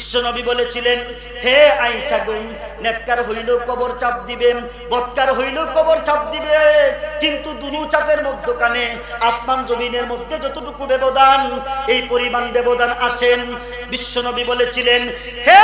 বিশ্বনবী বলেছিলেন, হে আয়েশা গো, নেককার হইলেও কবর চাপ দিবে, বদকার হইলেও কবর চাপ দিবে, কিন্তু দুনো চাপের মধ্যখানে আসমান জমিনের মধ্যে যতটুকু ব্যবধান, এই পরিমাণ ব্যবধান আছেন। বিশ্বনবী বলেছিলেন, হে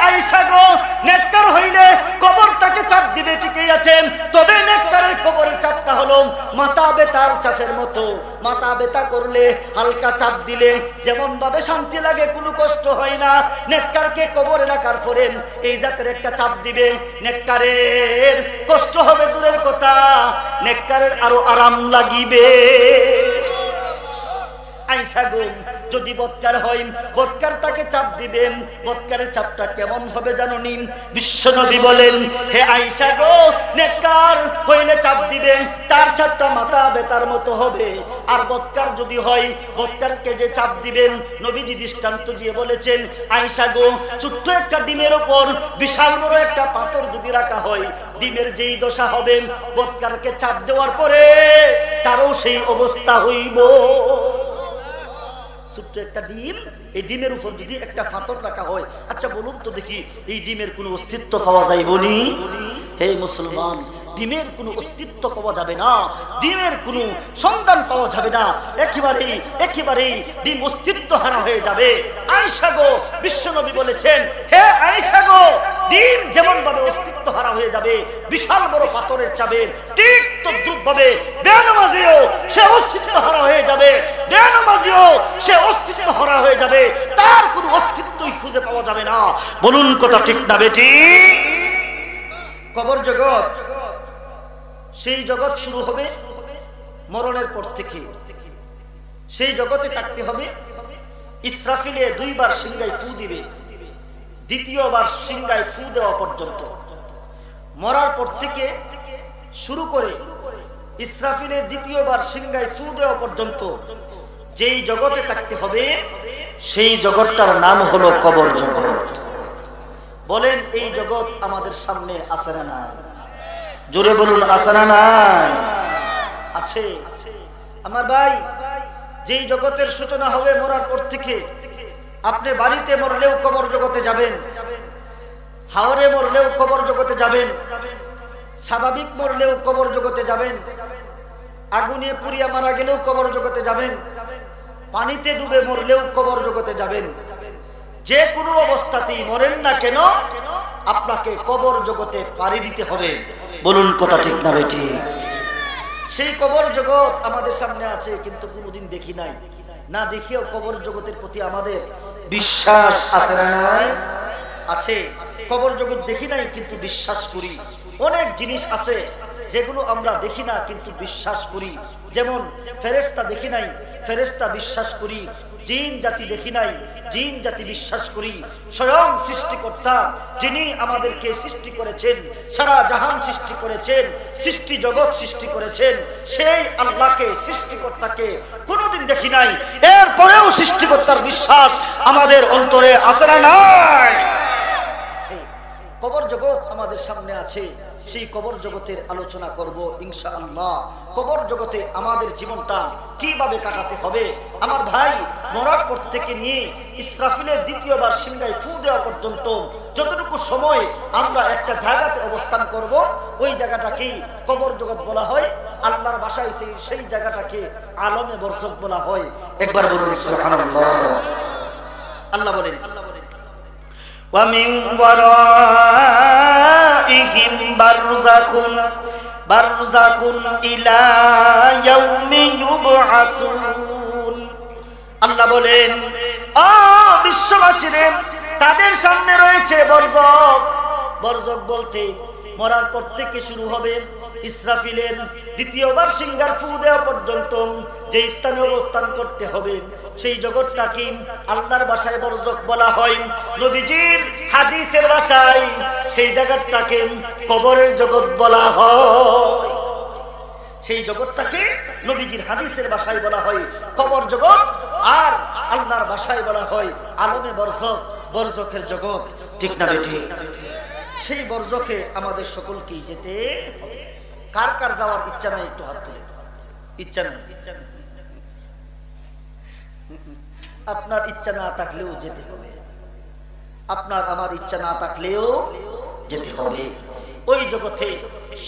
আয়েশা গো, নেককার হইলে কবর তাকে চাপ দিবে ঠিকই আছে, তবে নেককারের কবরের চাপটা হলো মাথা ব্যথার চাপের মতো। মাথা ব্যথা করলে হালকা চাপ দিলে যেমন ভাবে শান্তি লাগে, কোনো কষ্ট হয় না, নেককারকে কবরে রাখার পরে এই জাতের একটা চাপ দিবে, নেককারের কষ্ট হবে দূরের কথা, নেককারের আরো আরাম লাগিবে। আয়েশা গো, যদি বদকার হয়, বদকার তাকে চাপ দিবেন, বদকারের চাপটা কেমন হবে জানোনি? বিশ্বনবী বলেন, হে আয়েশা গো, নেককার হইলে চাপ দিবে, তার চাপটা মাথা ব্যথার মতো হবে। আর বদকার যদি হয়, বদকারকে যে চাপ দিবেন, নবীজি দৃষ্টান্ত দিয়ে বলেছেন, আয়েশা গো, ছোট্ট একটা ডিমের উপর বিশাল বড় একটা পাথর যদি রাখা হয়, ডিমের যেই দশা হবে, বদকারকে চাপ দেওয়ার পরে তারও সেই অবস্থা হইব। ছোট্ট একটা ডিম, এই ডিমের উপর যদি একটা পাথর রাখা হয়, আচ্ছা বলুন তো দেখি, এই ডিমের কোনো অস্তিত্ব পাওয়া যাইবনি? হে মুসলমান, ডিমের কোনো অস্তিত্ব পাওয়া যাবে না, ডিমের কোনো সন্ধান পাওয়া যাবে না, একেবারেই ডিম অস্তিত্ব হারা হয়ে যাবে। আয়েশা গো, বিশ্বনবী বলেছেন, হে আয়েশা গো, ডিম যেমন ভাবে অস্তিত্ব হারা হয়ে যাবে বিশাল বড় পাথরের চাপে, ঠিক তদ্রুপ ভাবে বেনামাজিও সে অস্তিত্ব হারা হয়ে যাবে, বেনামাজিও সে অস্তিত্ব হারা হয়ে যাবে, তার কোনো অস্তিত্বই খুঁজে পাওয়া যাবে না। বলুন কথা ঠিক না বেটি? কবর জগৎ, সেই জগৎ শুরু হবে মরণের পর থেকে। সেই জগতে থাকতে হবে, ইসরাফিলে দুইবার সিংহায় ফু দিবে, দ্বিতীয়বার সিংহায় ফু দেওয়া পর্যন্ত, মরার পর থেকে শুরু করে ইসরাফিলের দ্বিতীয়বার সিংহায় ফু দেওয়া পর্যন্ত যেই জগতে থাকতে হবে, সেই জগৎটার নাম হলো কবর জগৎ। বলেন, এই জগৎ আমাদের সামনে আছে না নাই? জোরে বলুন, আছে না নাই? আছে। আমার ভাই, যেই জগতের সূচনা হবে মরার পর থেকে, আপনি বাড়িতে মরলেও কবর জগতে যাবেন, হাওরে মরলেও কবর জগতে যাবেন, স্বাভাবিক মরলেও কবর জগতে যাবেন, আগুনে পুড়িয়া মারা গেলেও কবর জগতে যাবেন, পানিতে ডুবে মরলেও কবর জগতে যাবেন। যে কোনো অবস্থাতেই মরেন না কেন, আপনাকে কবর জগতে পাড়ি দিতে হবে। বলুন কথা ঠিক না বেটি? সেই কবর জগৎ আমাদের সামনে আছে, কিন্তু কোনোদিন দেখি নাই, না দেখিও কবর জগতের প্রতি আমাদের বিশ্বাস আছে না নাই? আছে। কবর জগৎ দেখি নাই কিন্তু বিশ্বাস করি। অনেক জিনিস আছে যেগুলো আমরা দেখি না কিন্তু বিশ্বাস করি। যেমন ফেরেশতা দেখি নাই, ফেরেশতা বিশ্বাস করি। জিন জাতি দেখি নাই, জিন জাতি বিশ্বাস করি। স্বয়ং সৃষ্টিকর্তা যিনি আমাদেরকে সৃষ্টি করেছেন, সারা জাহান সৃষ্টি করেছেন, সৃষ্টি জগৎ সৃষ্টি করেছেন, সেই আল্লাহকে, সৃষ্টিকর্তাকে কোনোদিন দেখি নাই, এরপরেও সৃষ্টিকর্তার বিশ্বাস আমাদের অন্তরে আছে না নাই? কবর জগৎ আমাদের সামনে আছে, সেই কবর জগতের আলোচনা করব ইনশাআল্লাহ। কবর জগতে আমাদের জীবনটা কিভাবে কাটাতে হবে। আমার ভাই, মরার পর থেকে নিয়ে ইসরাফিলের দ্বিতীয়বার সিংহায় ফু দেওয়া পর্যন্ত যতটুকু সময় আমরা একটা জায়গাতে অবস্থান করব, ওই জায়গাটাকেই কবর জগৎ বলা হয়। আল্লাহর ভাষায় সেই জায়গাটাকে আলমে বরজখ বলা হয়। একবার বলুন সুবহানাল্লাহ। আল্লাহ বলেন, وَمِنْ وَرَائِهِمْ بَرْزَخٌ إِلَى يَوْمِ يُبْعَثُونَ। আল্লাহ বলেন, ও বিশ্ববাসীরে, তাদের সামনে রয়েছে বরজখ। বরজখ বলতে মরার পর থেকে শুরু হবে ইসরাফিলের দ্বিতীয়বার সিংহার ফু দেওয়া পর্যন্ত যে স্থানে অবস্থান করতে হবে, সেই জগৎটাকে আল্লাহর ভাষায় বরজখ বলা হয়। নবীজির হাদিসের ভাষায় সেই জায়গাটাকে কবরের জগৎ বলা হয়। সেই জগৎটাকে নবীজির হাদিসের ভাষায় বলা হয় কবর জগৎ, আর আল্লাহর ভাষায় বলা হয় আলমে বরজখ, বরজখের জগৎ। ঠিক না বেটি? সেই বরজখে আমাদের সকলকেই যেতে হবে। কার কার যাওয়ার ইচ্ছা নাই? একটু হাত তুলে। ইচ্ছা নাই? আপনার ইচ্ছা না থাকলেও যেতে হবে। আপনার আমার ইচ্ছা না থাকলেও যেতে হবে। ওই জগতে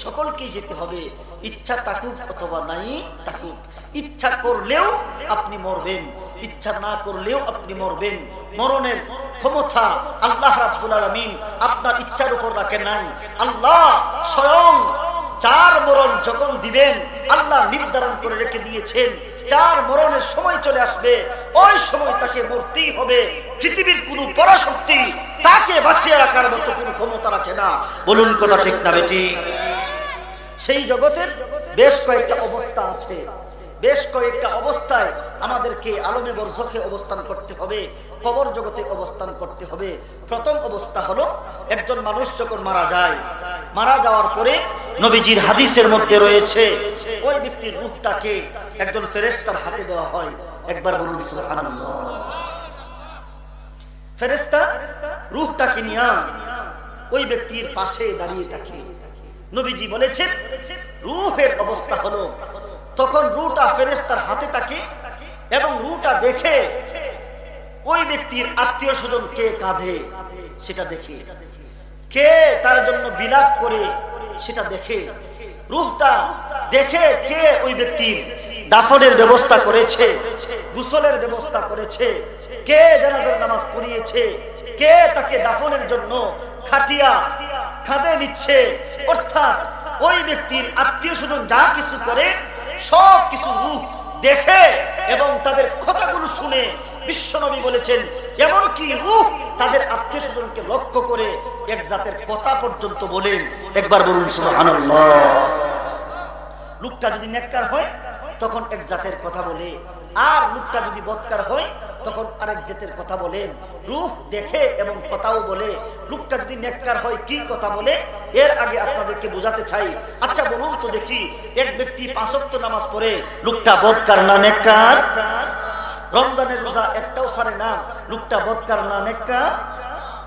সকলকেই যেতে হবে, ইচ্ছা থাকুক অথবা নাই থাকুক। ইচ্ছা করলেও আপনি মরবেন, ইচ্ছা না করলেও আপনি মরবেন। মরণের ক্ষমতা আল্লাহ রাব্বুল আলামিন আপনার ইচ্ছার উপর রাখে নাই। আল্লাহ স্বয়ং যার মরণ যখন দিবেন আল্লাহ নির্ধারণ করে রেখে দিয়েছেন, যার মরণের সময় চলে আসবে ওই সময় তাকে মরতেই হবে। পৃথিবীর কোনো পরাশক্তি তাকে বাঁচিয়ে রাখার মতো কোনো ক্ষমতা রাখে না। বলুন কথা ঠিক না বেটি? সেই জগতের বেশ কয়েকটা অবস্থা আছে, বেশ কয়েকটা অবস্থায় আমাদেরকে আলমে বরজখে অবস্থান করতে হবে, কবর জগতে অবস্থান করতে হবে। প্রথম অবস্থা হলো একজন মানুষ যখন মারা যায়, মারা যাওয়ার পরে নবীজির হাদিসের মধ্যে রয়েছে ওই ব্যক্তির রূহটাকে একজন ফেরেশতার হাতে দেওয়া হয়। একবার বলুন সুবহানাল্লাহ। ফেরেশতা রূহটাকে নিয়ে ওই ব্যক্তির পাশে দাঁড়িয়ে থাকে। নবীজি বলেছেন রূহের অবস্থা হলো তখন রূহটা ফেরেশতার হাতে থাকে এবং রূহটা দেখে ওই ব্যক্তির আত্মীয় স্বজন কে কাঁদে সেটা দেখে, কে তার জন্য বিলাপ করে সেটা দেখে, রূহটা দেখে কে ওই ব্যক্তির দাফনের ব্যবস্থা করেছে, গোসলের ব্যবস্থা করেছে, কে জানাজার নামাজ পড়িয়েছে, কে তাকে দাফনের জন্য খাটিয়া কাঁধে নিচ্ছে। অর্থাৎ ওই ব্যক্তির আত্মীয় স্বজন যা কিছু করে সব কিছু রূহ দেখে এবং তাদের কথাগুলো শুনে বিশ্বনবী বলেছেন এমনকি রূহ তাদের আত্মীয় স্বজনকে লক্ষ্য করে এক জাতের কথা পর্যন্ত বলেন। একবার বলুন সুবহানাল্লাহ। লোকটা যদি নেককার হয় তখন এক জাতের কথা বলে, আর লোকটা যদি বদকার হয় তখন আরেক জাতের কথা বলেন। রূহ দেখে এবং কথাও বলে। লোকটা যদি নেককার হয় কি কথা বলে এর আগে আপনাদেরকে বোঝাতে চাই। আচ্ছা বলুন তো দেখি, এক ব্যক্তি 5 ওয়াক্ত নামাজ পড়ে, লোকটা বদকার না নেককার? রমজানের রোজা একটাও ছাড়ে না, লোকটা বদকার না নেককার?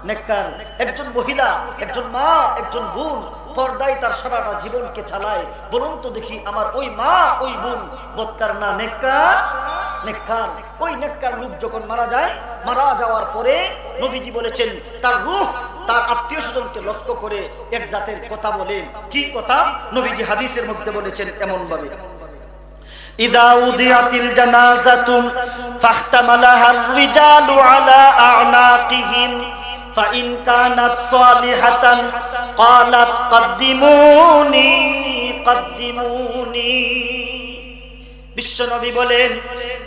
নেককার। একজন মহিলা, একজন মা, একজন বোন পর্দায় তার সারাটা জীবনকে চালায়, বলুন তো দেখি আমার ওই মা ওই বোন বদকার না নেককার? নেককার। ওই নেককার লোক যখন মারা যায়, মারা যাওয়ার পরে নবীজি বলেছেন তার রূহ তার আত্মীয় স্বজনকে লক্ষ্য করে এক জাতের কথা বলেন। কি কথা? নবীজি হাদিসের মধ্যে বলেছেন এমন ভাবে, ইদা উদিয়াতিল জানাজাতু ফাহতামালাহার রিজালু আলা আ'নাকিহিম ফাইন কানাত সালিহাতান ক্বালাত কদ্দিমুনি কদ্দিমুনি। বিশ্বনবী বলেন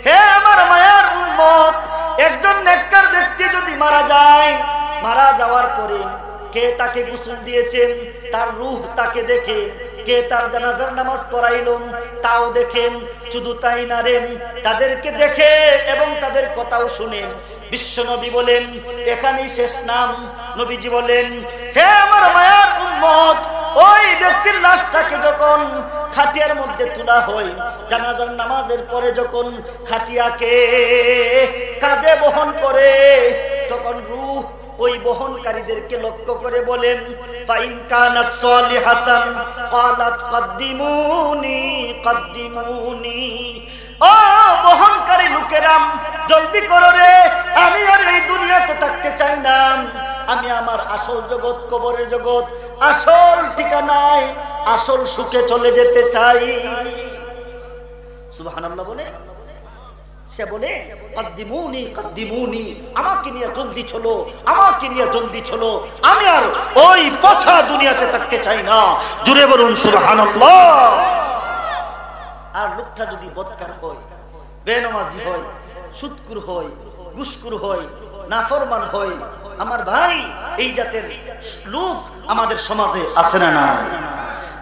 হে আমার মায়ার উম্মত, একজন নেককার ব্যক্তি যদি মারা যায়, মারা যাওয়ার পরে কে তাকে গোসল দিয়েছেন তার রূহ তাকে দেখে, কে তার জানাজার নামাজ পড়াইলেন তাও দেখেন, শুধু তাই না রে তাদেরকে দেখে এবং তাদের কথাও শুনেন। বিশ্বনবী বলেন এখানেই শেষ নাম। নবীজি বলেন হে আমার মায়ার উম্মত, ওই ব্যক্তির লাশটাকে যখন খাটিয়ার মধ্যে তোলা হয়, জানাজার নামাজের পরে যখন খাটিয়াকে কাঁধে বহন করে, তখন রূহ ওই বহনকারীদেরকে লক্ষ্য করে বলেন ফাইন কানাত সালিহাতান ক্বালাত কদ্দিমুনি কদ্দিমুনি। ও বহনকারী লোকেরা জলদি করো রে, আমি আর এই দুনিয়াতে থাকতে চাই না, আমি আমার আসল জগৎ কবরের জগৎ আসল ঠিকানায় আসল সুখে চলে যেতে চাই। সুবহানাল্লাহ বলে সে বলে কদ্দিমুনি কদ্দিমুনি, আমাকে নিয়ে জলদি চলো, আমাকে নিয়ে জলদি চলো, আমি আর ওই পচা দুনিয়াতে থাকতে চাই না। জুড়ে বলুন সুবহানাল্লাহ। আর লোকটা যদি বদকার হয়, বেনমাজি হয়, সুদকুর হয়, ঘুষখোর হয়, নাফরমান হয়, আমার ভাই এই জাতের লোক আমাদের সমাজে আছে না? না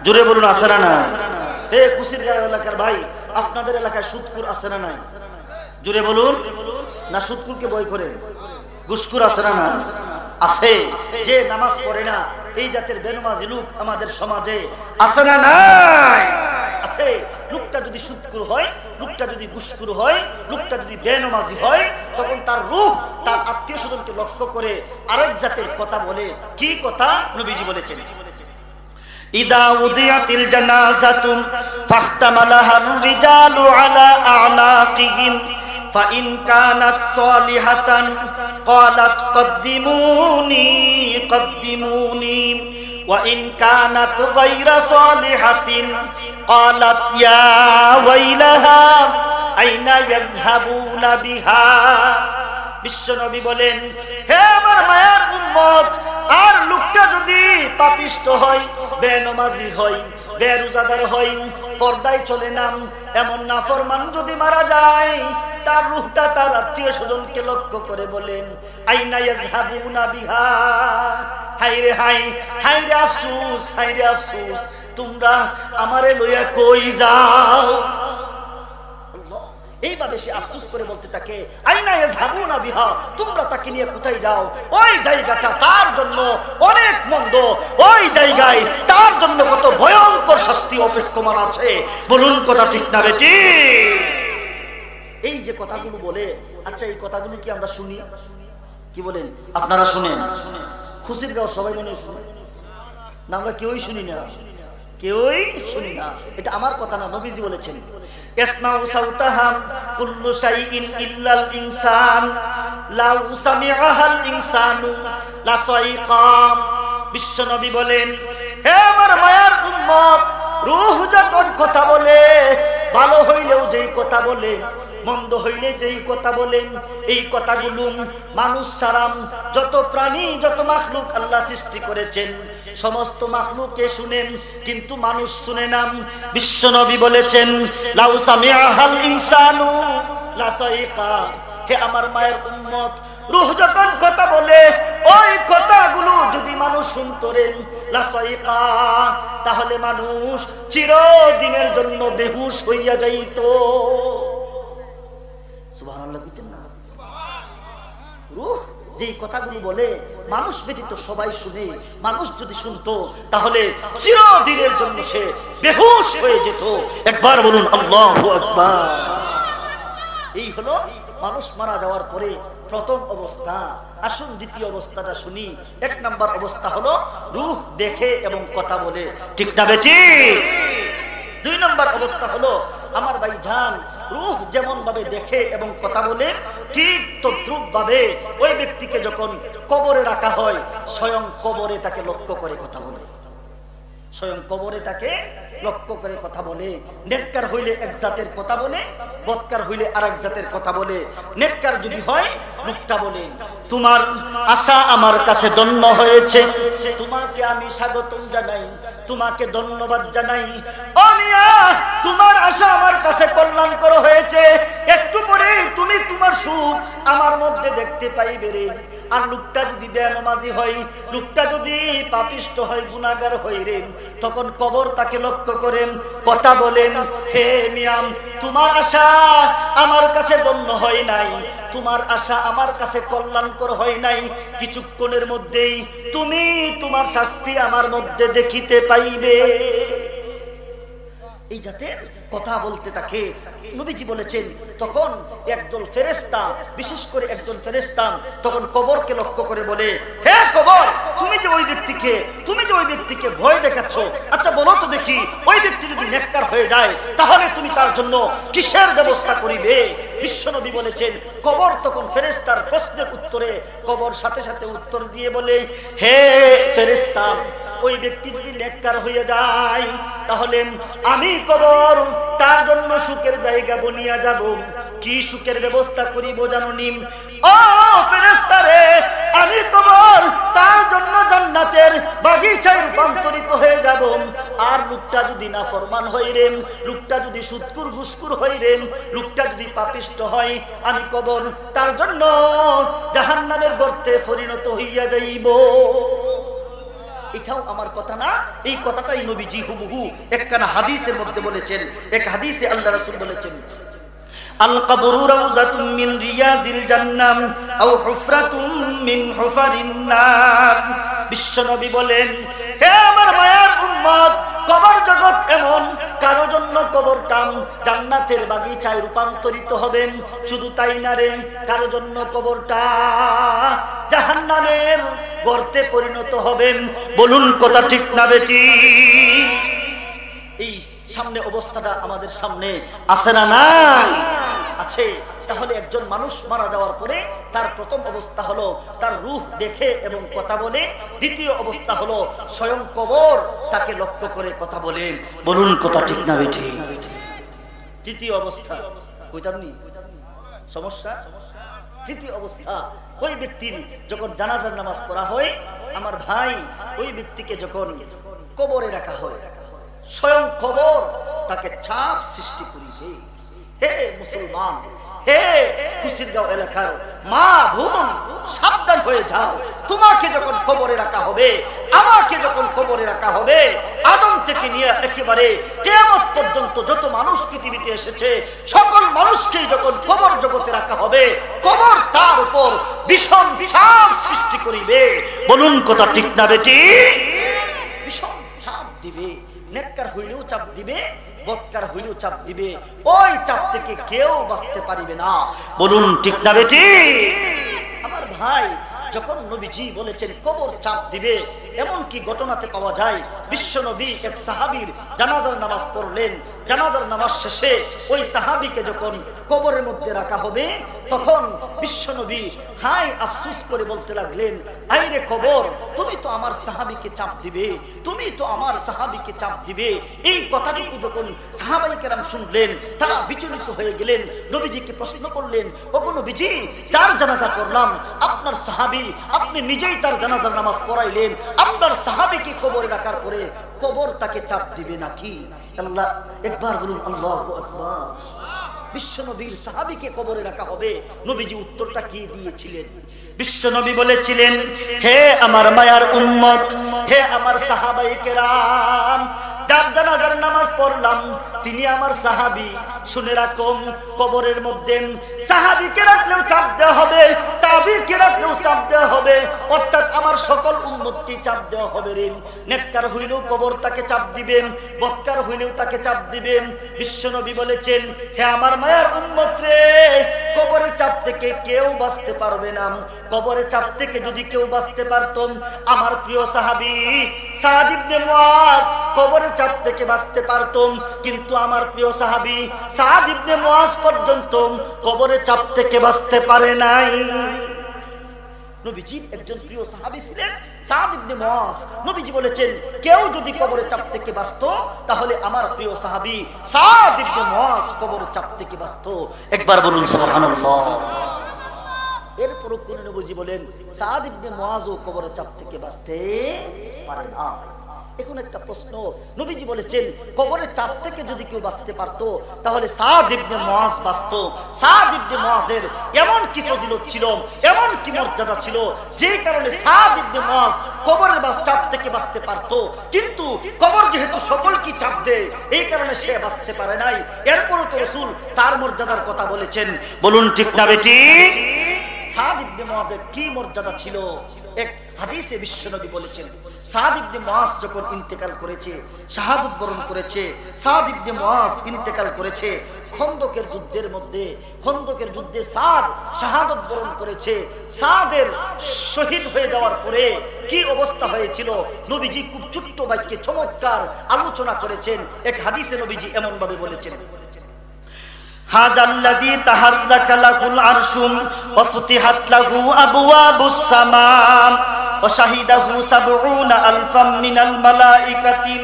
জুড়ে বলুন আছে না? না হে কুশিরগাঁও এলাকার ভাই, আপনাদের এলাকায় সুদকুর আছে না? নাই জুড়ে বলুন। না সুদকুরকে বই করেন? ঘুষখোর আছে না? না আছে। যে নামাজ পড়ে না এই জাতের বেনমাজি লোক আমাদের সমাজে আছে না? নাই আছে। লোকটা যদি সুদকুর হয়, লোকটা যদি ঘুষখোর হয়, লোকটা যদি বেনমাজি হয়, তখন তার রূহ তার আত্মীয় স্বজনকে লক্ষ্য করে আরেক জাতের কথা বলে। কি কথা? নবীজি বলেছেন ইদা উদিয়াতিল জানাজাতু ফাহতামালাহার রিজালু আলা আ'নাকিহিম فإن كانت صالحة قالت قدموني قدموني وإن كانت غير صالحة قالت يا ويلها أين يذهبون بها বিশ্বনবী বলেন, হে আমার মায়ের উম্মত, আর লোকটা যদি পাপিষ্ট হয়, বেনমাজি হয়, বেরোজাদার হয়, পর্দায় চলে না, এমন নাফরমান যদি মারা যায়, তার রূহটা তার আত্মীয় স্বজনকে লক্ষ্য করে বলেন, আইনা ইয়াযহাবুনা বিহা, হায় রে হায়, হায় রে আফসোস, হায় রে আফসোস, তোমরা আমারে লইয়া কই যাও। এইভাবে সে আফসোস করে বলতে থাকে, আইনা ইয়াযহাবুনা বিহা, তোমরা তাকে নিয়ে কোথায় যাও? ওই জায়গাটা তার জন্য অনেক মন্দ, ওই জায়গায় তার জন্য কত ভয়ঙ্কর শাস্তি অপেক্ষমান আছে। বলুন কথা ঠিক না বেটি? এই যে কথাগুলো বলে, আচ্ছা এই কথাগুলো কি আমরা শুনি? কি বলেন আপনারা? শুনেন? খুশির গাঁও সবাই মনে শুনে না? আমরা কেউই শুনি না, কেউই শুনি না। এটা আমার কথা না, নবীজি বলেছেন, ইসমাউ সাউতাহাম কুল্লু শাইইন ইল্লাল ইনসান লাউ সামিআহাল ইনসানু লা সাইকাম। বিশ্ব নবী বলেন, হে আমার মায়ের উম্মত, রূহ যখন কথা বলে, ভালো হইলেও যেই কথা বলে, মন্দ হইলে যেই কথা বলেন, এই কথাগুলো মানুষ ছাড়া যত প্রাণী, যত মাখলুক আল্লাহ সৃষ্টি করেছেন, সমস্ত মাখলুকে শুনেন, কিন্তু মানুষ শুনে না। বিশ্বনবী বলেছেন, লাউ সামিআহাল ইনসানু লা সাইকা। হে আমার মায়ের উম্মত, রূহ যখন কথা বলে, ওই কথাগুলো যদি মানুষ শুনতরেন, লা সাইকা, তাহলে মানুষ চিরদিনের জন্য বেহুশ হইয়া যাইত। সুবহানাল্লাহ কইতেন না? রূহ যেই কথাগুলো বলে, মানুষ ব্যতীত সবাই শুনে, মানুষ যদি শুনতো তাহলে চিরদিনের জন্য সে বেহুশ হয়ে যেত। একবার বলুন আল্লাহু আকবার। এই হলো মানুষ মারা যাওয়ার পরে প্রথম অবস্থা। আসুন দ্বিতীয় অবস্থাটা শুনি। এক নাম্বার অবস্থা হলো রূহ দেখে এবং কথা বলে, ঠিক না বেটি? দুই নাম্বার অবস্থা হলো, আমার ভাই জান, রূহ যেমন ভাবে দেখে এবং কথা বলে, ঠিক তদ্রূপ ভাবে ওই ব্যক্তিকে যখন কবরে রাখা হয়, স্বয়ং কবরে তাকে লক্ষ্য করে কথা বলে, স্বয়ং কবরে তাকে লক্ষ্য করে কথা বলে। নেককার হইলে এক জাতের কথা বলে, বদকার হইলে আরেক জাতের কথা বলে। নেককার যদি হয়, লোকটা বলে, তোমার আশা আমার কাছে ধন্য হয়েছে, তোমাকে আমি স্বাগতম জানাই, তোমাকে ধন্যবাদ জানাই। ও মিয়া, তোমার আশা আমার কাছে কল্যাণকর হয়েছে, একটু পরে তুমি তোমার সুখ আমার মধ্যে দেখতে পাইবে রে। আর লোকটা যদি বেনামাজি হয়, লোকটা যদি পাপিষ্ট হয়, গুনাহগার হয় রে, তখন কবর তাকে লক্ষ্য করেন, কথা বলেন, হে মিয়াম, তোমার আশা আমার কাছে ধন্য হয় নাই, তোমার আশা আমার কাছে কল্যাণকর হয় নাই, কিছুক্ষণের মধ্যেই তুমি তোমার শাস্তি আমার মধ্যে দেখিতে পাইবে। এই জাতের কথা বলতে থাকে। নবীজি বলেছেন, তখন একদল ফেরেশতা, বিশেষ করে একজন ফেরেশতা তখন কবরকে লক্ষ্য করে বলে, হে কবর, তুমি যে ওই ব্যক্তিকে ভয় দেখাচ্ছ, আচ্ছা বলো তো দেখি, ওই ব্যক্তি যদি নেককার হয়ে যায়, তাহলে তুমি তার জন্য কিসের ব্যবস্থা করিবে? বিশ্বনবী বলেছেন, কবর তখন ফেরেশতার প্রশ্নের উত্তরে কবর সাথে সাথে উত্তর দিয়ে বলে, হে ফেরেশতা, ওই ব্যক্তি যদি নেককার হয়ে যায়, তাহলে আমি কবর তার জন্য সুখের জায়গা বনিয়া যাব। কি সুখের ব্যবস্থা করিব জানো নি? ও ফেরেশতা রে, আমি কবর তার জন্য জান্নাতের বাগিচায় রূপান্তরিত হয়ে যাব। আর লোকটা যদি নাফরমান হয় রে, লোকটা যদি সুদকুর ঘুষকুর হয় রে, লোকটা যদি পাপিষ্ট হয়, আমি কবর তার জন্য জাহান্নামের গর্তে পরিণত হইয়া যাইব। এটাও আমার কথা না, এই কথাটাই নবীজি হুবহু একখানা হাদিসের মধ্যে বলেছেন। এক হাদিসে আল্লাহ রাসূল বলেছেন, আল কবরু রাউযাতুম মিন রিয়াদিল জান্নাহ আও হুফরাতুম মিন হুফারিন নার। বিশ্বনবী বলেন, হে আমার মায়ার উম্মত, কবর জগৎ এমন, কারো জন্য কবরটা জান্নাতের বাগিচায় রূপান্তরিত হবেন। শুধু তাই না রে, কারো জন্য কবরটা জাহান্নামের গর্তে পরিণত হবেন। বলুন কথা ঠিক না বেটি? এই সামনে অবস্থাটা আমাদের সামনে আছে না? নাই? আছে। তাহলে একজন মানুষ মারা যাওয়ার পরে তার প্রথম অবস্থা হলো তার রূহ দেখে এবং কথা বলে, দ্বিতীয় অবস্থা হলো স্বয়ং কবর তাকে লক্ষ্য করে কথা বলে। বলুন কথা ঠিক না বেঠিক? তৃতীয় অবস্থা কইতামনি সমস্যা। তৃতীয় অবস্থা ওই ব্যক্তির যখন জানাজার নামাজ পড়া হয় আমার ভাই, ওই ব্যক্তিকে যখন কবরে রাখা হয় স্বয়ং কবর তাকে চাপ সৃষ্টি করিবে। হে মুসলমান, হে খুশিরগাঁও এলাকার মা বোন, সাবধান হয়ে যাও। তোমাকে যখন কবরে রাখা হবে, আমাকে যখন কবরে রাখা হবে, আদম থেকে নিয়ে একেবারে কিয়ামত পর্যন্ত যত মানুষ পৃথিবীতে এসেছে সকল মানুষকে যখন কবর জগতে রাখা হবে, কবর তার উপর ভীষণ চাপ সৃষ্টি করিবে। বলুন কথা ঠিক না বেটি? ভীষণ চাপ দিবে। নেককার হইলেও চাপ দিবে, বদকার হইলেও চাপ দিবে। ওই চাপ থেকে কেউ বাঁচতে পারিবে না। বলুন ঠিক না বেটি? আমার ভাই, যখন নবীজি বলেছেন কবর চাপ দিবে, এমন কি ঘটনাতে পাওয়া যায় বিশ্ব নবী এক সাহাবীর জানাজার নামাজ পড়লেন। জানাজার নামাজ শেষে ওই সাহাবীকে যখন কবরের মধ্যে রাখা হবে তখন বিশ্ব নবী হাই আফসোস করে বলতে লাগলেন, আইরে কবর, তুমি তো আমার সাহাবীকে চাপ দিবে, তুমি তো আমার সাহাবীকে চাপ দিবে। এই কথাটুকু যখন সাহাবায়ে কেরাম শুনলেন তারা বিচলিত হয়ে গেলেন। নবীজিকে প্রশ্ন করলেন, ওগো নবীজি, যার জানাজা পড়লাম আপনার সাহাবী, আপনি নিজেই তার জানাজার নামাজ পড়াইলেন, আপনার সাহাবীকে কবরে রাখার পরে কবর তাকে চাপ দিবে নাকি? আল্লাহ একবার বলুন আল্লাহু আকবার। বিশ্ব নবীর সাহাবীকে কবরে রাখা হবে, নবীজি উত্তরটা কি দিয়েছিলেন? বিশ্ব নবী বলেছিলেন, হে আমার মায়ার উম্মত, হে আমার সাহাবায়ে কেরাম, যার জানাজার নামাজ পড়লাম তিনি আমার সাহাবী। শুনে রাখুন, কবরের মধ্যে সাহাবীকে রাখলেও চাপ দেওয়া হবে, তাবিকে রাখলেও চাপ দেওয়া হবে, অর্থাৎ আমার সকল উম্মতকে চাপ দেওয়া হবে রে। নেককার হইলেও কবর তাকে চাপ দিবেন, বদকার হইলেও তাকে চাপ দিবেন। বিশ্বনবী বলেছেন, হে আমার মায়ার উম্মত রে, কবরের চাপ থেকে কেউ বাঁচতে পারবে না। কবরের চাপ থেকে যদি কেউ বাঁচতে পারত, আমার প্রিয় সাহাবী সাদ ইবনে মুআজ কবরের চাপ থেকে বাঁচতে পারত, কিন্তু আমার প্রিয় সাহাবী সাদ ইবনে মুআজ পর্যন্ত কবরের চাপ থেকে বাঁচতে পারে নাই। নবীজির একজন প্রিয় সাহাবী ছিলেন সাদ ইবনে মুআজ। নবীজি বলেছেন, কেউ যদি কবরের চাপ থেকে বাঁচতো তাহলে আমার প্রিয় সাহাবী সাদ ইবনে মুআজ কবরের চাপ থেকে বাঁচতো। একবার বলুন সুবহানাল্লাহ। এরপরও কোন নবীজি বলেন সাদ ইবনে মুআজও কবরের চাপ থেকে বাঁচতে পারে না। এখন একটা প্রশ্ন, নবীজি বলেছেন কবরের চাপ থেকে যদি কেউ বাঁচতে পারতো তাহলে সাদ ইবনে মুআজ বাঁচতো। সাদ ইবনে মুআজের এমন কি ফজিলত ছিল, এমন কি মর্যাদা ছিল, যে কারণে সাদ ইবনে মুআজ কবরের চাপ থেকে বাঁচতে পারতো, কিন্তু কবর যেহেতু সকলকে চাপ দেয় এই কারণে সে বাঁচতে পারে নাই। এরপরও তো রাসূল তার মর্যাদার কথা বলেছেন। বলুন ঠিক না বেটি? সাদ ইবনে মুআজের কি মর্যাদা ছিল? এক হাদিসে বিশ্বনবী বলেছেন, সাদ ইবনে মুআজ যখন ইন্তেকাল করেছে, শাহাদাত বরণ করেছে, সাদ ইবনে মুআজ ইন্তেকাল করেছে খন্দকের যুদ্ধের মধ্যে। খন্দকের যুদ্ধে সাদ শাহাদাত বরণ করেছে। সাদের শহীদ হয়ে যাওয়ার পরে কি অবস্থা হয়েছিল নবীজি খুব ছোট্ট বাক্যে চমৎকার আলোচনা করেছেন। এক হাদিসে নবীজি এমন ভাবে বলেছেন, হাদাল্লাযী তাহাররাকা লাহুল আরশু ওয়া ফুতিহাত লাহু আবওয়াবুস সামা ওয়া শাহিদাহু ৭০,০০০ মিনাল মালাইকাতি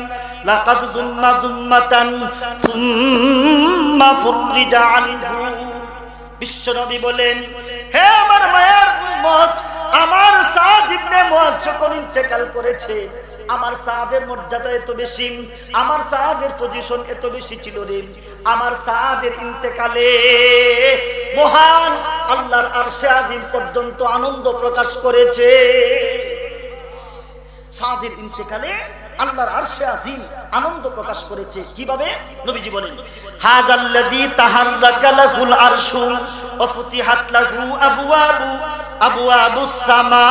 লাকাদ যুম্মা যুম্মাতান সুম্মা ফুররিজা আনহু। বিশ্বনবী বলেন, হে আমার মায়ের উম্মত, আমার সাদ ইবনে মুআজ যখন ইন্তেকাল করেছে, আমার সাদের মর্যাদা এত বেশি, আমার সাদের পজিশন এত বেশি ছিল রে, আমার সাদের ইন্তেকালে মহান আল্লাহর আরশে আজিম পর্যন্ত আনন্দ প্রকাশ করেছে। সাদের ইন্তেকালে আল্লাহর আরশে আজিম আনন্দ প্রকাশ করেছে। কিভাবে? নবীজি বলেন, হাদাল্লাযী তাহাররাকা লাহুল আরশু ওয়া ফুতিহাত লাহু আবওয়াবুস সামা।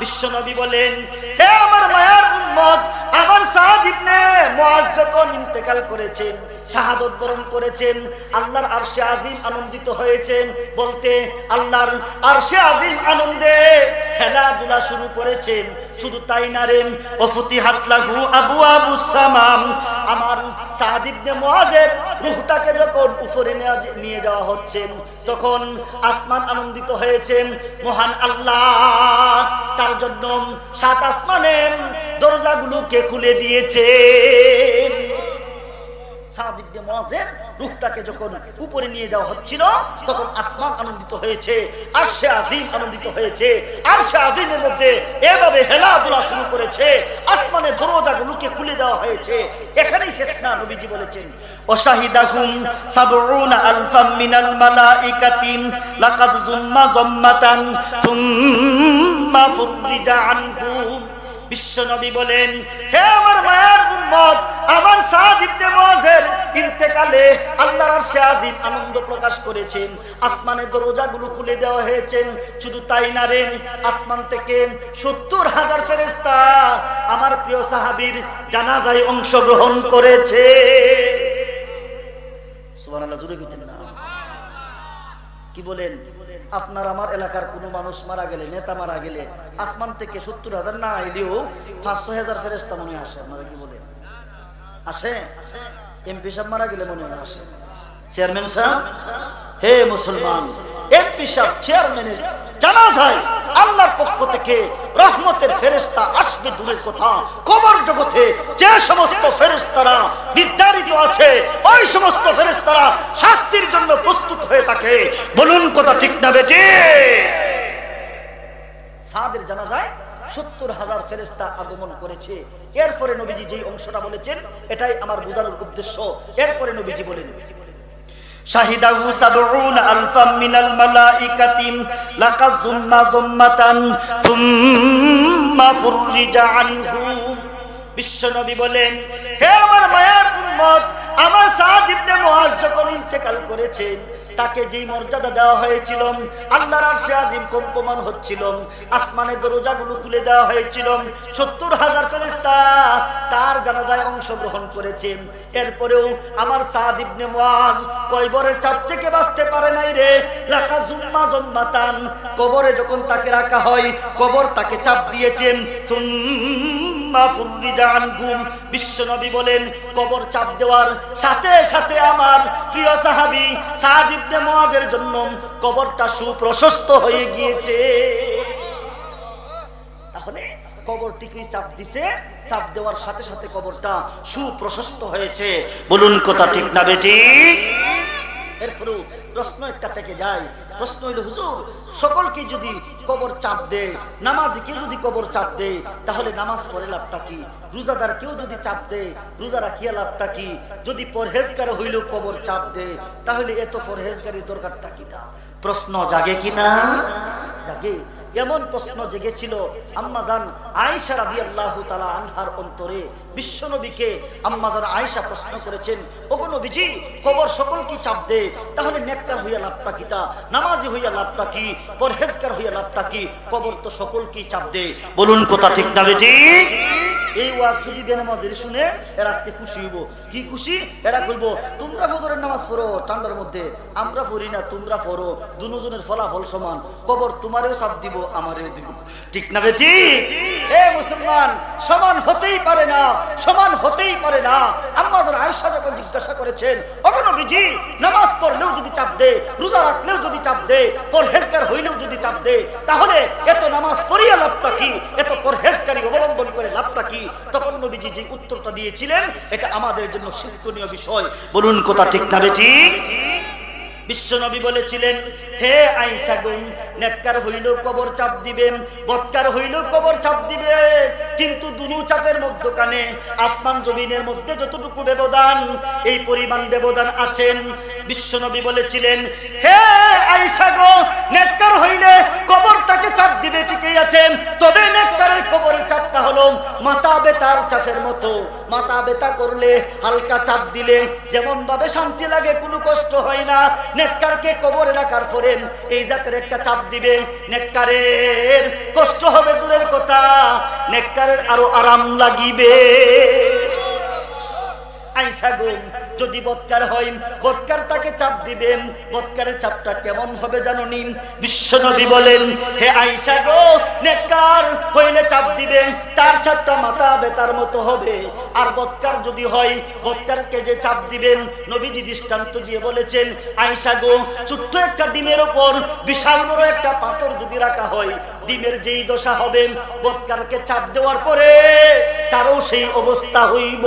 বিশ্বনবী বলেন, হে আমার মায়ের উম্মত, আমার সাদ ইবনে মুআজ যখন ইন্তেকাল করেছেন, শাহাদত বরণ করেছেন, আল্লাহর আরশে আজিম আনন্দিত হয়েছেন, বলতে আল্লাহর আরশে আজিম আনন্দে খেলাধুলা শুরু করেছেন। শুধু তাই না রে, ওফুতিহাত লাহু আবওয়াবুস সামাম, আমার সাদ ইবনে মুআযের রূহটাকে যখন উপরে নিয়ে যাওয়া হচ্ছে তখন আসমান আনন্দিত হয়েছেন। মহান আল্লাহ তার জন্য 7 আসমানের দরজাগুলোকে খুলে দিয়েছেন। সাদ ইবনে মুআযের রূহটাকে যখন উপরে নিয়ে যাওয়া হচ্ছিল তখন আসমান আনন্দিত হয়েছে, আরশে আজিম আনন্দিত হয়েছে। আরশে আজিমের মধ্যে এভাবে হেলাদুলা শুরু করেছে, আসমানের দরজাগুলোকে খুলে দেওয়া হয়েছে। এখানেই শেষ না, নবীজি বলেছেন ওয়াশাহিদাহুম ৭০ আলফাম মিনাল মালাইকাতি লাকাদ যুম্মা যাম্মাতান সুম্মা ফুররিজা আনহুম। বিশ্বনবী বলেন, হে আমার মায়ের উম্মত, আমার সাদ ইবনে মুআযের ইন্তেকালে আল্লাহর আরশে আজিম আনন্দ প্রকাশ করেছেন, আসমানের দরজাগুলো খুলে দেওয়া হয়েছে। শুধু তাই না রে, আসমান থেকে ৭০,০০০ ফেরেশতা আমার প্রিয় সাহাবীর জানাজায় অংশগ্রহণ করেছে। সুবহানাল্লাহ, জোরে কইতেন না? কি বলেন? আপনার আমার এলাকার কোন মানুষ মারা গেলে, নেতা মারা গেলে আসমান থেকে ৭০,০০০ না এলেও ৫০০,০০০ ফেরেশতা মনে আসে। আপনারা কি বলেন? আসে? এমপি সাহেব মারা গেলে মনে হয় আসে, চেয়ারম্যান সাহেব। হে মুসলমান, এমপি সাহেব চেয়ারম্যানের জানাজায় আল্লাহর পক্ষ থেকে রহমতের ফেরেশতা আসবে দূরের কথা, কবর জগতে যে সমস্ত ফেরেশতারা নির্ধারিত আছে ওই সমস্ত ফেরেশতারা শাস্তির জন্য প্রস্তুত হয়ে থাকে। বলুন কথা ঠিক না বেটি? সাদের জানাজায় ৭০,০০০ ফেরেশতা আগমন করেছে। এরপরে নবীজি যেই অংশটা বলেছেন এটাই আমার বোঝানোর উদ্দেশ্য। এরপরে নবীজি বলেন শাহিদাহু ৭০ আলফাম মিনাল মালাইকাতি লাকাদ যুম্মা যাম্মাতান সুম্মা ফুররিজা আনহু। বিশ্বনবী বলেন, হে আমার মায়ের উম্মত, আমার সাদ ইবনে মুআয যখন ইন্তেকাল করেছেন তাকে যেই মর্যাদা দেওয়া হয়েছিল, আল্লাহর আরশে আজিম কম্পমান হচ্ছিল, আসমানের দরজাগুলো খুলে দেওয়া হয়েছিল, ৭০,০০০ ফেরেশতা তার জানাজায় অংশগ্রহণ করেছে। এরপরেও আমার সাদ ইবনে মুআয কবরের চাপ থেকে বাঁচতে পারে নাই রে। লাকা যুম্মা যাম্মাতান, কবরে যখন তাকে রাখা হয় কবর তাকে চাপ দিয়েছেন। সুম্মা ফুররিজা আনহুম, বিশ্বনবী বলেন কবর চাপ দেওয়ার সাথে সাথে আমার প্রিয় সাহাবী সাদ ইবনে মুআযের জন্য কবরটা সুপ্রশস্ত হয়ে গিয়েছে। তাহলে কবরটিকে চাপ দিছে, চাপ দেওয়ার সাথে সাথে কবরটা সুপ্রশস্ত হয়েছে। বলুন কথা ঠিক না বেটি? এরপরে প্রশ্ন একটা থেকে যায়, প্রশ্ন হইল হুজুর, সকলকে যদি কবর চাপ দেয়, নামাজিকে যদি কবর চাপ দেয় তাহলে নামাজ পড়ে লাভটা কি? রোজাদার কেউ যদি চাপ দেয় রোজা রাখিয়া লাভটা কি? যদি পরহেজগার হইলেও কবর চাপ দেয় তাহলে এত পরহেজগারির দরকারটা কি? তা প্রশ্ন জাগে কিনা? জাগে। এমন প্রশ্ন জেগেছিল আম্মাজান আয়েশা রাদিয়াল্লাহু তাআলা আনহার অন্তরে। বিশ্বনবীকে আম্মাজান আয়েশা প্রশ্ন করেছেন, ওগো নবীজি, কবর সকলকে চাপ দেয় তাহলে নেককার হইয়া লাভটা কি? তা নামাজি হইয়া লাভটা কি? পরহেজগার হইয়া লাভটা কি? কবর তো সকলকে চাপ দেয়। বলুন কথা ঠিক না বেটি? এই ওয়াজ যদি বেনামাজির শুনে এরা আজকে খুশি হইব। কি খুশি? এরা কইবো তোমরা ফজরের নামাজ পড়ো ঠান্ডার মধ্যে, আমরা পড়ি না, তোমরা পড়ো, দুজনের ফলাফল সমান, কবর তোমারেও চাপ দিব আমারেও দিব। ঠিক না বেটি? এ মুসলমান, সমান হতেই পারে না, সমান হতেই পারে না। আম্মাজান আয়েশা যখন জিজ্ঞাসা করেছেন, ওগো নবীজি, নামাজ পড়লেও যদি চাপ দেয়, রোজা রাখলেও যদি চাপ দেয়, পরহেজগার হইলেও যদি চাপ দেয়, তাহলে এত নামাজ পড়িয়া লাভটা কি? এত পরহেজগারি অবলম্বন করে লাভটা কি? তখন নবীজি যে উত্তরটা দিয়েছিলেন এটা আমাদের জন্য শিক্ষণীয় বিষয়। বলুন কথা ঠিক না বেটি? বিশ্বনবী বলেছিলেন, হে আয়েশা গো, নেককার হইলেও কবর চাপ দিবেন, বদকার হইলেও কবর চাপ দিবে, কিন্তু দুনো চাপের মধ্যখানে আসমান জমিনের মধ্যে যতটুকু ব্যবধান, এই পরিমাণ ব্যবধান আছেন। বিশ্বনবী বলেছিলেন, হে আয়েশা গো, নেককার হইলে কবর তাকে চাপ দিবে ঠিকই আছেন, তবে নেককারের কবরের চাপটা হলো মাথা ব্যথার চাপের মতো। মাথা ব্যথা করলে হালকা চাপ দিলে যেমন ভাবে শান্তি লাগে, কোনো কষ্ট হয় না, নেককারকে কবরে রাখার পরে এই জাতের একটা চাপ দিবে, নেককারের কষ্ট হবে দূরের কথা, নেককারের আরো আরাম লাগিবে। আয়েশা গো, যদি বৎকার হয় বৎকার তাকে চাপ দিবেন। বৎকারের চাপটা কেমন হবে জানেন? বিশ্বনবী বলেন, হে আয়েশা গো, নেককার হইলে চাপ দিবে, তার চাপটা মাথা বেতার মতো হবে। আর বৎকার যদি হয়, বৎকারকে যে চাপ দিবেন, নবীজি দৃষ্টান্ত দিয়ে বলেছেন, আয়েশা গো, ছোট্ট একটা ডিমের উপর বিশাল বড় একটা পাথর যদি রাখা হয়, ডিমের যেই দশা হবে, বৎকারকে চাপ দেওয়ার পরে তারও সেই অবস্থা হইব।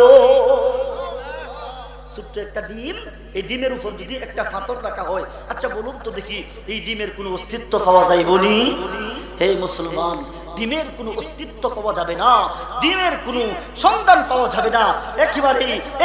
ছোট্ট একটা ডিম, এই ডিমের উপর যদি একটা পাথর রাখা হয়, আচ্ছা বলুন তো দেখি, এই ডিমের কোনো অস্তিত্ব পাওয়া যায় বলি? হে মুসলমান, ডিমের কোনো অস্তিত্ব পাওয়া যাবে না, ডিমের কোনো সন্ধান পাওয়া যাবে না,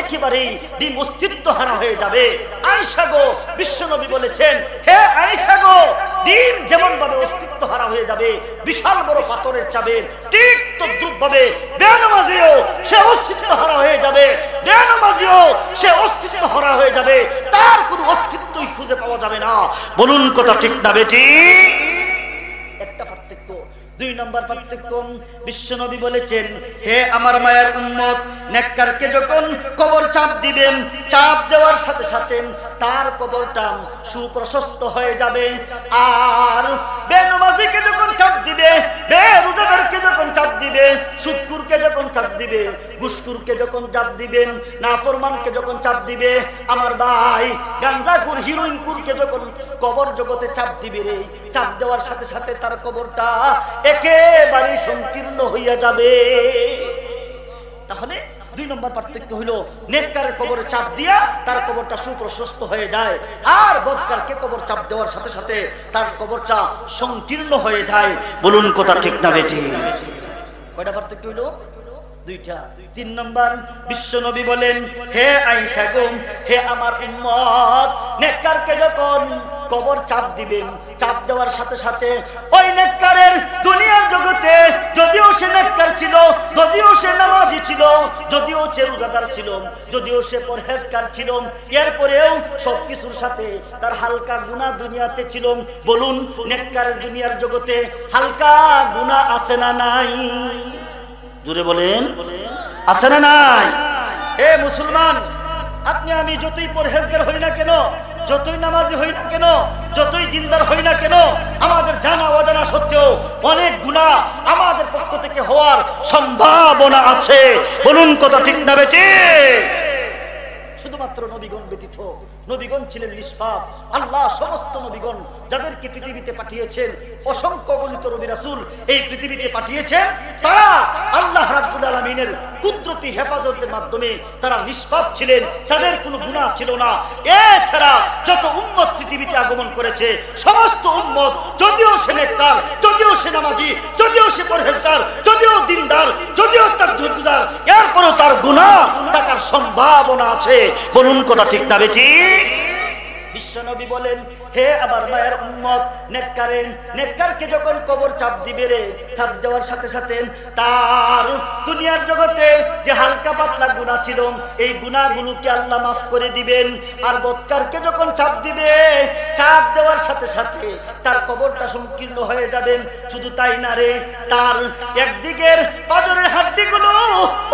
একেবারেই ডিম অস্তিত্ব হারা হয়ে যাবে। আয়েশা গো, বিশ্বনবী বলেছেন, হে আয়েশা গো, ডিম যেমন ভাবে অস্তিত্ব হারা হয়ে যাবে বিশাল বড় পাথরের চাপে, ঠিক তদ্রুপ ভাবে বেনামাজিও সে অস্তিত্ব হারা হয়ে যাবে, বেনামাজিও সে অস্তিত্ব হারা হয়ে যাবে, তার কোনো অস্তিত্বই খুঁজে পাওয়া যাবে না। বলুন কথা ঠিক না বেটি? একটা পার্থক্য। দুই নম্বর পার্থক্য, বিশ্বনবী বলেছেন, হে আমার মায়ের উম্মত, নেককারকে যখন কবর চাপ দিবেন, চাপ দেওয়ার সাথে সাথে তার কবরটা সুপ্রশস্ত হয়ে যাবে। আর বেনমাজিকে যখন চাপ দিবে, বেরোজাদারকে যখন চাপ দিবে, সুদকুরকে যখন চাপ দিবে, ঘুষখোরকে যখন চাপ দিবেন, নাফরমানকে যখন চাপ দিবে, আমার ভাই গাঞ্জাখোর হিরোইনখোরকে যখন কবর জগতে চাপ দিবে রে, চাপ দেওয়ার সাথে সাথে তার কবরটা একেবারে সংকীর্ণ হইয়া যাবে। তাহলে দুই নম্বর পার্থক্য হইল, নেককারের কবরে চাপ দিয়া তার কবরটা সুপ্রশস্ত হয়ে যায়, আর বদকারকে কবর চাপ দেওয়ার সাথে সাথে তার কবরটা সংকীর্ণ হয়ে যায়। বলুন কথা ঠিক না বেটি? কয়টা পার্থক্য হইল? দুইটা। তিন নম্বর, বিশ্বনবী বলেন, হে আয়েশা গো, হে আমার উম্মত, নেককারকে যখন কবর চাপ দিবেন, চাপ দেওয়ার সাথে সাথে ওই নেককারের দুনিয়ার জগতে যদিও সে নেককার ছিল, যদিও সে নামাজি ছিল, যদিও সে রোজাদার ছিল, যদিও সে পরহেজগার ছিল, এরপরেও সবকিছুর সাথে তার হালকা গুনাহ দুনিয়াতে ছিল। বলুন, নেককারের দুনিয়ার জগতে হালকা গুনাহ আছে না নাই? জোরে বলেন, আছে না নাই? এ মুসলমান, আপনি আমি যতই পরহেজগার হই না কেন, যতই নামাজি হই না কেন, যতই দিনদার হই না কেন, আমাদের জানা অজানা সত্ত্বেও অনেক গুনাহ আমাদের পক্ষ থেকে হওয়ার সম্ভাবনা আছে। বলুন কথা ঠিক না বেটি? শুধুমাত্র নবীগণ ব্যতীত, নবীগণ ছিলেন নিষ্পাপ। আল্লাহ সমস্ত নবীগণ যাদেরকে পৃথিবীতে পাঠিয়েছেন, অসংখ্য গণিত নবী রাসূল এই পৃথিবীতে পাঠিয়েছেন, তারা আল্লাহ রাব্বুল আলামিনের কুদরতি হেফাজতের মাধ্যমে তারা নিষ্পাপ ছিলেন, তাদের কোনো গুনাহ ছিল না। এছাড়া যত উম্মত পৃথিবীতে আগমন করেছে, সমস্ত উম্মত যদিও সে নেককার, যদিও সে নামাজি, যদিও সে পরহেজগার, যদিও দিনদার, যদিও তাকওয়াদার, এরপরও তার গুনাহ থাকার সম্ভাবনা আছে। বলুন কথা ঠিক না বেটি? বিশ্বনবী বলেন, হে আমার মায়ের উম্মত, নেককারকে যখন কবর চাপ দিবে রে, চাপ দেওয়ার সাথে সাথে তার দুনিয়ার জগতে যে হালকা পাতলা গুনাহ ছিল, এই গুনাহগুলোকে আল্লাহ মাফ করে দিবেন। আর বদকারকে যখন চাপ দিবে, চাপ দেওয়ার সাথে সাথে তার কবরটা সংকীর্ণ হয়ে যাবে। শুধু তাই না রে, তার একদিকের পাজরের হাড্ডিগুলো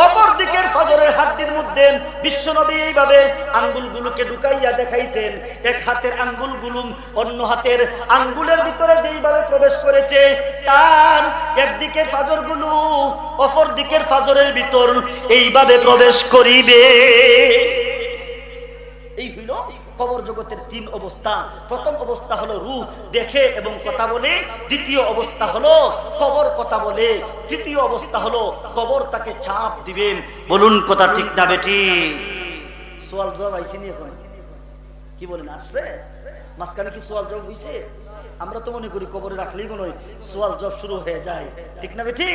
অপর দিকের পাজরের হাড্ডির মধ্যে বিশ্বনবী এইভাবে আঙ্গুলগুলোকে ঢুকাইয়া দেখাইছেন, এক হাতের আঙ্গুলগুলো অন্য হাতের আঙ্গুলের ভিতরে যেইভাবে প্রবেশ করেছে, তার একদিকের পাজরগুলো অপর দিকের পাজরের ভিতর এইভাবে প্রবেশ করিবে। এই হইল কবর জগতের তিন অবস্থা। প্রথম অবস্থা হলো রূহ দেখে এবং কথা বলে, দ্বিতীয় অবস্থা হলো কবর কথা বলে, তৃতীয় অবস্থা হলো কবর তাকে চাপ দিবেন। বলুন কথা ঠিক না বেটি? সোয়াল জবাব আইসিনি এখন? কি বলেন, আসলে মাঝখানে কি সোয়াল জবাব হইছে? আমরা তো মনে করি কবরে রাখলেই মনে হয় সোয়াল জবাব শুরু হয়ে যায়, ঠিক না বেটি?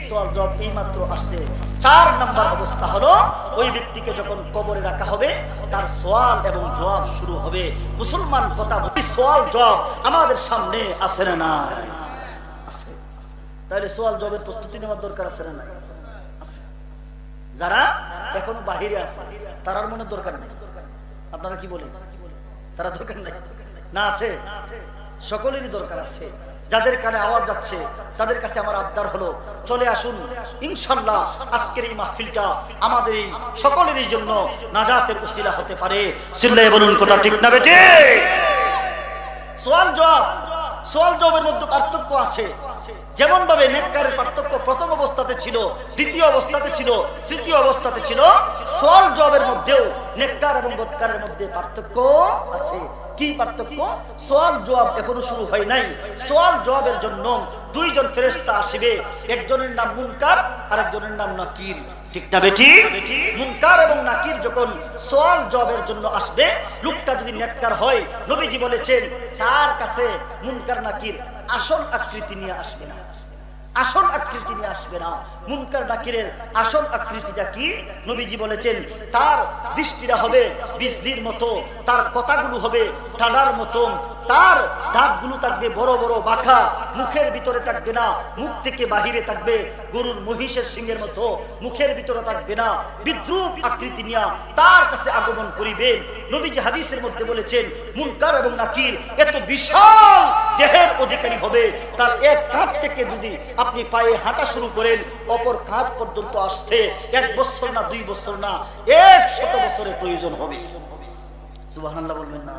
সোয়াল জবাব এই মাত্র আসছে। 4 নম্বর অবস্থা হলো ওই ব্যক্তিকে যখন কবরে রাখা হবে, তার সোয়াল এবং জবাব শুরু হবে। মুসলমান কথা বলি, সোয়াল জবাব আমাদের সামনে আছে না না? আছে। তাহলে সোয়াল জবাবের প্রস্তুতি নেওয়ার দরকার আছে না নাই? আছে। যারা এখনো বাহিরে আছে তারার মনে দরকার নেই। আপনারা কি বলেন? তারা দরকার নাই না? আছে, সকলেরই দরকার আছে। যাদের কানে আওয়াজ যাচ্ছে তাদের কাছে আমার আবদার হলো, চলে আসুন ইনশাআল্লাহ আজকের এই মাহফিলটা আমাদের এই সকলেরই জন্য নাজাতের উসিলা হতে পারে। চিল্লায়ে বলুন কথা ঠিক না বেটে? সওয়াল জবাবের মধ্যে পার্থক্য আছে। যেমন ভাবে নেককারের পার্থক্য প্রথম অবস্থাতে ছিল, দ্বিতীয় অবস্থাতে ছিল, তৃতীয় অবস্থাতে ছিল, সওয়াল জবাবের মধ্যেও নেককার এবং বদকারের মধ্যে পার্থক্য আছে। কি পার্থক্য? সওয়াল জবাব এখনো শুরু হয় নাই। সওয়াল জবাবের জন্য দুইজন ফেরেশতা আসবে, একজনের নাম মুনকার আর একজনের নাম নাকির। ঠিক না বেটি? মুনকার এবং নাকির যখন সওয়াল জবাবের জন্য আসবে, লোকটা যদি নেককার হয়, নবীজি বলেছেন তার কাছে মুনকার নাকির আসল আকৃতি নিয়ে আসবে না, আসল আকৃতি নিয়ে আসবে না। মুনকার নাকিরের আসল আকৃতিটা কি? নবীজি বলেছেন তার দৃষ্টিটা হবে বিজলির মতো, তার কথাগুলো হবে টানার মতো, তার দাঁতগুলো থাকবে বড় বড় বাঁকা, মুখের ভিতরে থাকবে না, মুখ থেকে বাহিরে থাকবে গরুর মহিষের সিংহের মতো, মুখের ভিতরে থাকবে না, বিদ্রুপ আকৃতি নিয়ে তার কাছে আগমন করিবেন। নবীজি হাদিসের মধ্যে বলেছেন মুনকার এবং নাকির এত বিশাল দেহের অধিকারী হবে, তার এক কাঁধ থেকে যদি আপনি পায়ে হাঁটা শুরু করেন অপর কাঁধ পর্যন্ত আসতে 1 বছর না 2 বছর না 100 বছরের প্রয়োজন হবে। সুবহানাল্লাহ বলবেন না?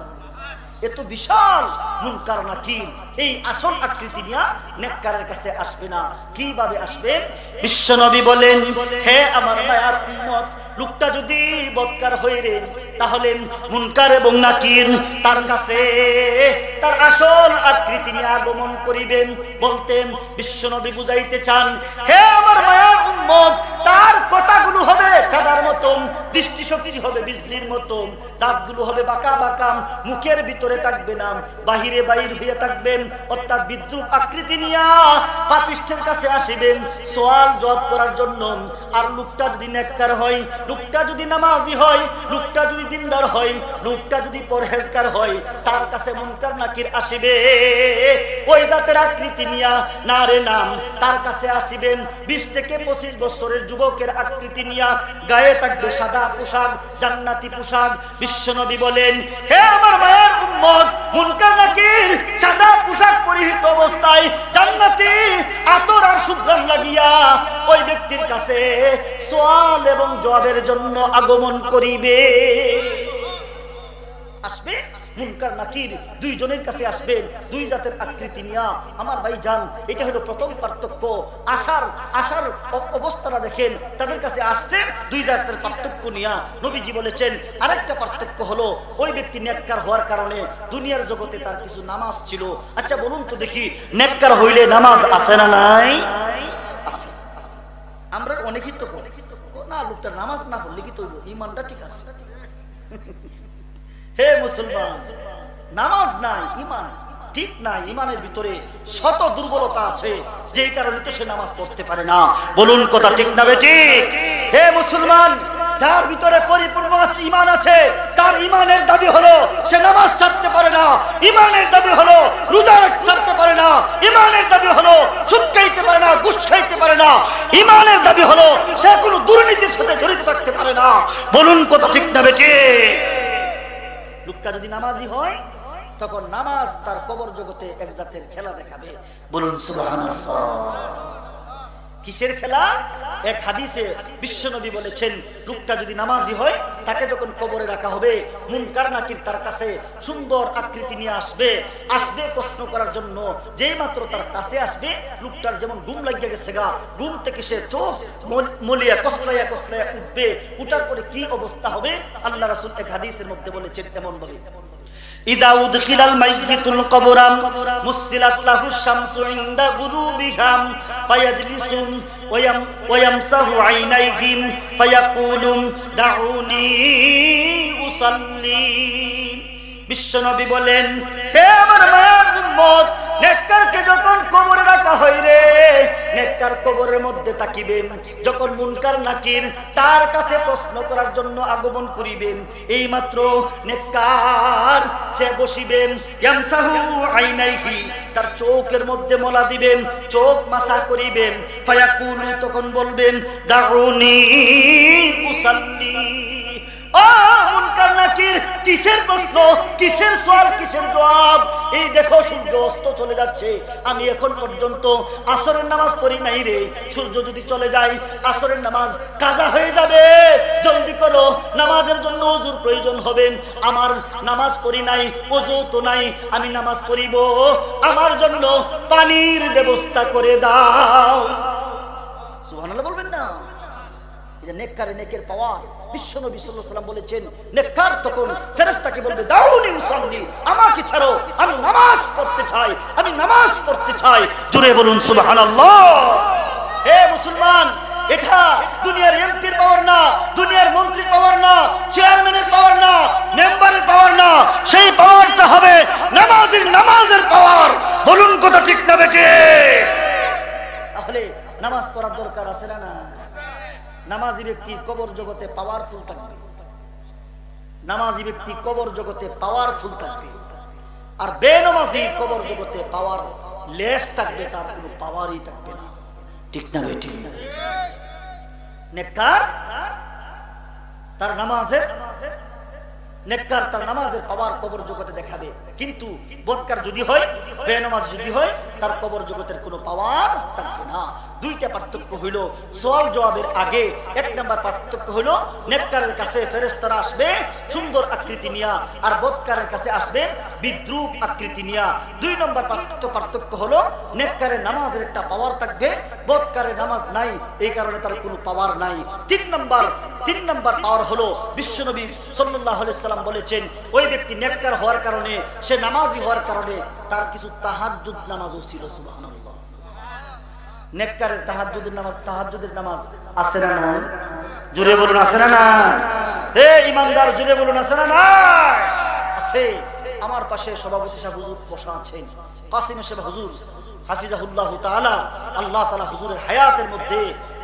এত বিশাল মুনকার নাকির এই আসল আকৃতি নিয়ে নেককারের কাছে আসবে না। কিভাবে আসবেন? বিশ্বনবী বলেন, হে আমার মায়ার উম্মত, লোকটা যদি বদকার হয়ে রে তাহলে মুনকার এবং নাকির তার কাছে তার আসল আকৃতি নিয়ে আগমন করিবেন। বলতেন বিশ্বনবী বুঝাইতে চান, হে আমার মায়ার উম্মত, তার কথাগুলো হবে কাদার মতন, দৃষ্টিশক্তি হবে বিজলির মতন, দাঁতগুলো হবে বাঁকা বাঁকা, মুখের ভিতরে থাকবে না, বাহিরে বাহির হয়ে থাকবেন, অর্থাৎ বিদ্রুপ আকৃতি নিয়ে পাপিষ্ঠের কাছে আসিবেন সওয়াল জবাব করার জন্য। আর লোকটা যদি নেককার হয়, লোকটা যদি নামাজি হয়, লোকটা যদি দিনদার হয়, লোকটা যদি পরহেজগার হয়, তার কাছে মুনকার নাকির আসিবে ওই জাতের আকৃতি নিয়া, না রে নাম তার কাছে আসিবেন 20 থেকে 25 বছরের যুবকের আকৃতি নিয়া, গায়ে থাকবে সাদা পোশাক, জান্নাতি পোশাক। বিশ্বনবী বলেন, হে আমার মায়ের উম্মত, মুনকার নাকির সাদা পোশাক পরিহিত অবস্থায় জান্নাতি আতর আর সুঘ্রাণ লাগিয়া ওই ব্যক্তির কাছে সওয়াল এবং জবাবের জন্য আগমন করিবে। আসবে মুনকার নাকির দুইজনের কাছে আসবেন, দুই জাতের আকৃতি নিয়া। আমার ভাই জান, এটা হলো প্রথম পার্থক্য। আসার অবস্থাটা দেখেন, তাদের কাছে আসছে দুই জাতের পার্থক্য নিয়া। নবীজি বলেছেন আরেকটা পার্থক্য হলো ওই ব্যক্তি নেককার হওয়ার কারণে দুনিয়ার জগতে তার কিছু নামাজ ছিল। আচ্ছা বলুন তো দেখি, নেককার হইলে নামাজ আছে না নাই? আছে। আমরা অনেকেই তো না, লোকটা নামাজ না পড়লে কি তো ইমানটা ঠিক আছে? হে মুসলমান, নামাজ নাই, ইমান ঠিক নাই, ইমানের ভিতরে শত দুর্বলতা আছে, যেই কারণে তো সে নামাজ পড়তে পারে না। বলুন কথা ঠিক না বেটি? হে মুসলমান, যার ভিতরে পরিপূর্ণ আছে ইমান আছে, তার ইমানের দাবি হলো সে নামাজ ছাড়তে পারে না, ইমানের দাবি হলো রোজা ছাড়তে পারে না, ইমানের দাবি হলো সুদ খাইতে পারে না, ঘুষ খাইতে পারে না, ইমানের দাবি হলো সে কোনো দুর্নীতির সাথে জড়িত থাকতে পারে না। বলুন কথা ঠিক না বেটি? লোকটা যদি নামাজি হয়, তখন নামাজ তার কবর জগতে এক জাতের খেলা দেখাবে। বলুন সুবহানাল্লাহ। কিসের খেলা? এক হাদিসে বিশ্বনবী বলেছেন, লোকটা যদি নামাজি হয়, তাকে যখন কবরে রাখা হবে, মুনকার নাকির তার কাছে সুন্দর আকৃতি নিয়ে আসবে প্রশ্ন করার জন্য। যেই মাত্র তার কাছে আসবে, লোকটার যেমন ঘুম লাগিয়ে গেছে গা, ঘুম থেকে সে চোখ মলিয়া কসলাইয়া উঠবে। উঠার পরে কি অবস্থা হবে আল্লাহ রাসূল এক হাদিসের মধ্যে বলেছেন এমন ভাবে, ইদা উদখিলাল মাইয়িতুল কবরাম মুসিলাত লাহু শামসু ইনদা গুরুবিহাম ফায়াজলিসুন ওয়ায়ামসাহু আইনাইহিম ফায়াকুলুম দাউনি উসাল্লি। বিশ্বনবী বলেন, হে আমার মায়ের উম্মত, নেককারকে যখন কবরে রাখা হয় রে, নেককার কবরের মধ্যে তাকিবেন, যখন মুনকার নাকির তার কাছে প্রশ্ন করার জন্য আগমন করিবেন, এই মাত্র নেককার সে বসিবেন, ইয়ামসাহু আইনাইহি তার চোখের মধ্যে মলা দিবেন, চোখ মাসা করিবেন, ফায়াকুলু তখন বলবেন দাউনি উসাল্লি, ও ও মুনকার নাকির, কিসের প্রশ্ন, কিসের সওয়াল, কিসের জবাব? এই দেখো সূর্য অস্ত চলে যাচ্ছে, আমি এখন পর্যন্ত আসরের নামাজ পড়ি নাই রে। সূর্য যদি চলে যায় আসরের নামাজ কাজা হয়ে যাবে, জলদি করো, নামাজের জন্য ওযুর প্রয়োজন হবে। আমার নামাজ পড়ি নাই, ওযু তো নাই, আমি নামাজ পড়িব, আমার জন্য পানির ব্যবস্থা করে দাও। সুবহানাল্লাহ বলবেন না? এটা নেককারে নেকের পাওয়ার। বিশ্বনবী সাল্লাল্লাহু আলাইহি ওয়াসাল্লাম বলেছেন, নেককার তখন ফেরেশতাকে বলবে, দাউনি উসাল্লি, আমাকে ছাড়ো, আমি নামাজ পড়তে চাই, আমি নামাজ পড়তে চাই। জোরে বলুন সুবহানাল্লাহ। হে মুসলমান, এটা দুনিয়ার এমপির পাওয়ার না, দুনিয়ার মন্ত্রীর পাওয়ার না, চেয়ারম্যানের পাওয়ার না, মেম্বারের পাওয়ার না, সেই পাওয়ারটা হবে নামাজের পাওয়ার। বলুন কথা ঠিক না বেঠে? তাহলে নামাজ পড়ার দরকার আছে না? না, নামাজি ব্যক্তি কবর জগতে পাওয়ারফুল থাকবে, নামাজি ব্যক্তি কবর জগতে পাওয়ারফুল থাকবে। আর বেনামাজি কবর জগতে পাওয়ার লেস থাকবে, তার কোনো পাওয়ারই থাকবে না। ঠিক না বেঠে? নেককার তার নামাজের পাওয়ার কবর জগতে দেখাবে, কিন্তু বদকার যদি হয়, বেনামাজ যদি হয়, তার কবর জগতের কোনো পাওয়ার থাকবে না। দুইটা পার্থক্য হইল সওয়াল জবাবের আগে। এক নাম্বার পার্থক্য হইল নেককারের কাছে ফেরেশতারা আসবে সুন্দর আকৃতি নিয়া, আর বদকারের কাছে আসবে বিদ্রূপ আকৃতি নিয়া। দুই নম্বর পার্থক্য হলো নেককারের নামাজের একটা পাওয়ার থাকবে, বদকারের নামাজ নাই, এই কারণে তার কোনো পাওয়ার নাই। তিন নম্বর পাওয়ার হলো বিশ্বনবী সাল্লাল্লাহু আলাইহি সাল্লাম বলেছেন, ওই ব্যক্তি নেককার হওয়ার কারণে, সে নামাজি হওয়ার কারণে তার কিছু তাহাজ্জুদ নামাজও ছিল। সুবহানাল্লাহ। নেককারের তাহাজ্জুদের নামাজ আছে না না? জোরে বলুন আছে না না? হে ইমানদার, জোরে বলুন আছে না না? আছে। আমার পাশে সভাপতি সাহেব হুজুর বসা আছেন, কাসিম সাহেব হুজুর হাফিজাহুল্লাহ তাআলা, আল্লাহ তাআলা হুজুরের হায়াতের মধ্যে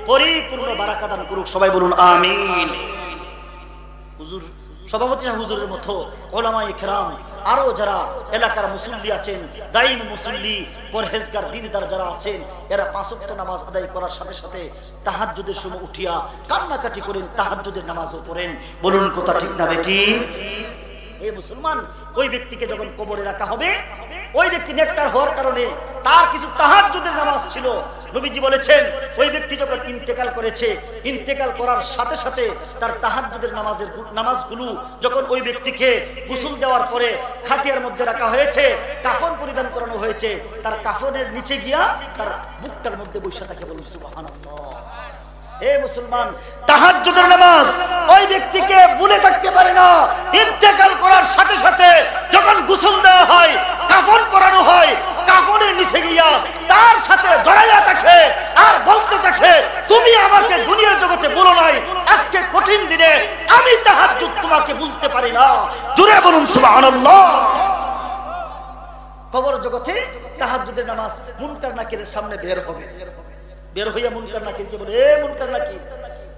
পরিপূর্ণ বারাকা দান করুক। সবাই বলুন আমিন। হুজুর সভাপতি সাহেব হুজুরের মতো উলামায়ে কেরাম, আরো যারা এলাকার মুসল্লি আছেন, দাইম মুসল্লি, পরহেজগার দিনদার যারা আছেন, এরা 5 ওয়াক্ত নামাজ আদায় করার সাথে সাথে তাহাজ্জুদের সময় উঠিয়া কান্নাকাটি করেন, তাহাজ্জুদের নামাজও পড়েন। বলুন কথা ঠিক না বেটি? এই মুসলমান, ওই ব্যক্তিকে যখন কবরে রাখা হবে, ওই ব্যক্তি নেককার হওয়ার কারণে তার কিছু তাহাজ্জুদের নামাজ ছিল। নবীজি বলেছেন, ওই ব্যক্তি যখন ইন্তেকাল করেছে, ইন্তেকাল করার সাথে সাথে তার তাহাজ্জুদের নামাজগুলো যখন ওই ব্যক্তিকে গোসল দেওয়ার পরে খাটিয়ার মধ্যে রাখা হয়েছে, কাফন পরিধান করানো হয়েছে, তার কাফনের নিচে গিয়া তার বুকটার মধ্যে বসে থাকে। বলুন সুবহানাল্লাহ। হে মুসলমান, তাহাজ্জুদের নামাজ ওই ব্যক্তিকে ভুলে থাকতে পারে না। ইন্তেকাল করার সাথে সাথে যখন গোসল দেওয়া হয়, কাফন পরানো হয়, কাফনের নিচে গিয়া তার সাথে জড়াইয়া থাকে আর বলতে থাকে, তুমি আমাকে দুনিয়ার জগতে বলো নাই, আজকে কঠিন দিনে আমি তাহাজ্জুদ তোমাকে বলতে পারি না। জোরে বলুন সুবহানাল্লাহ। কবর জগতে তাহাজ্জুদের নামাজ মুনকার নাকিরের সামনে বের হবে। বের হইয়া মুনকার নাকিরকে বলে, এ মুনকার নাকির,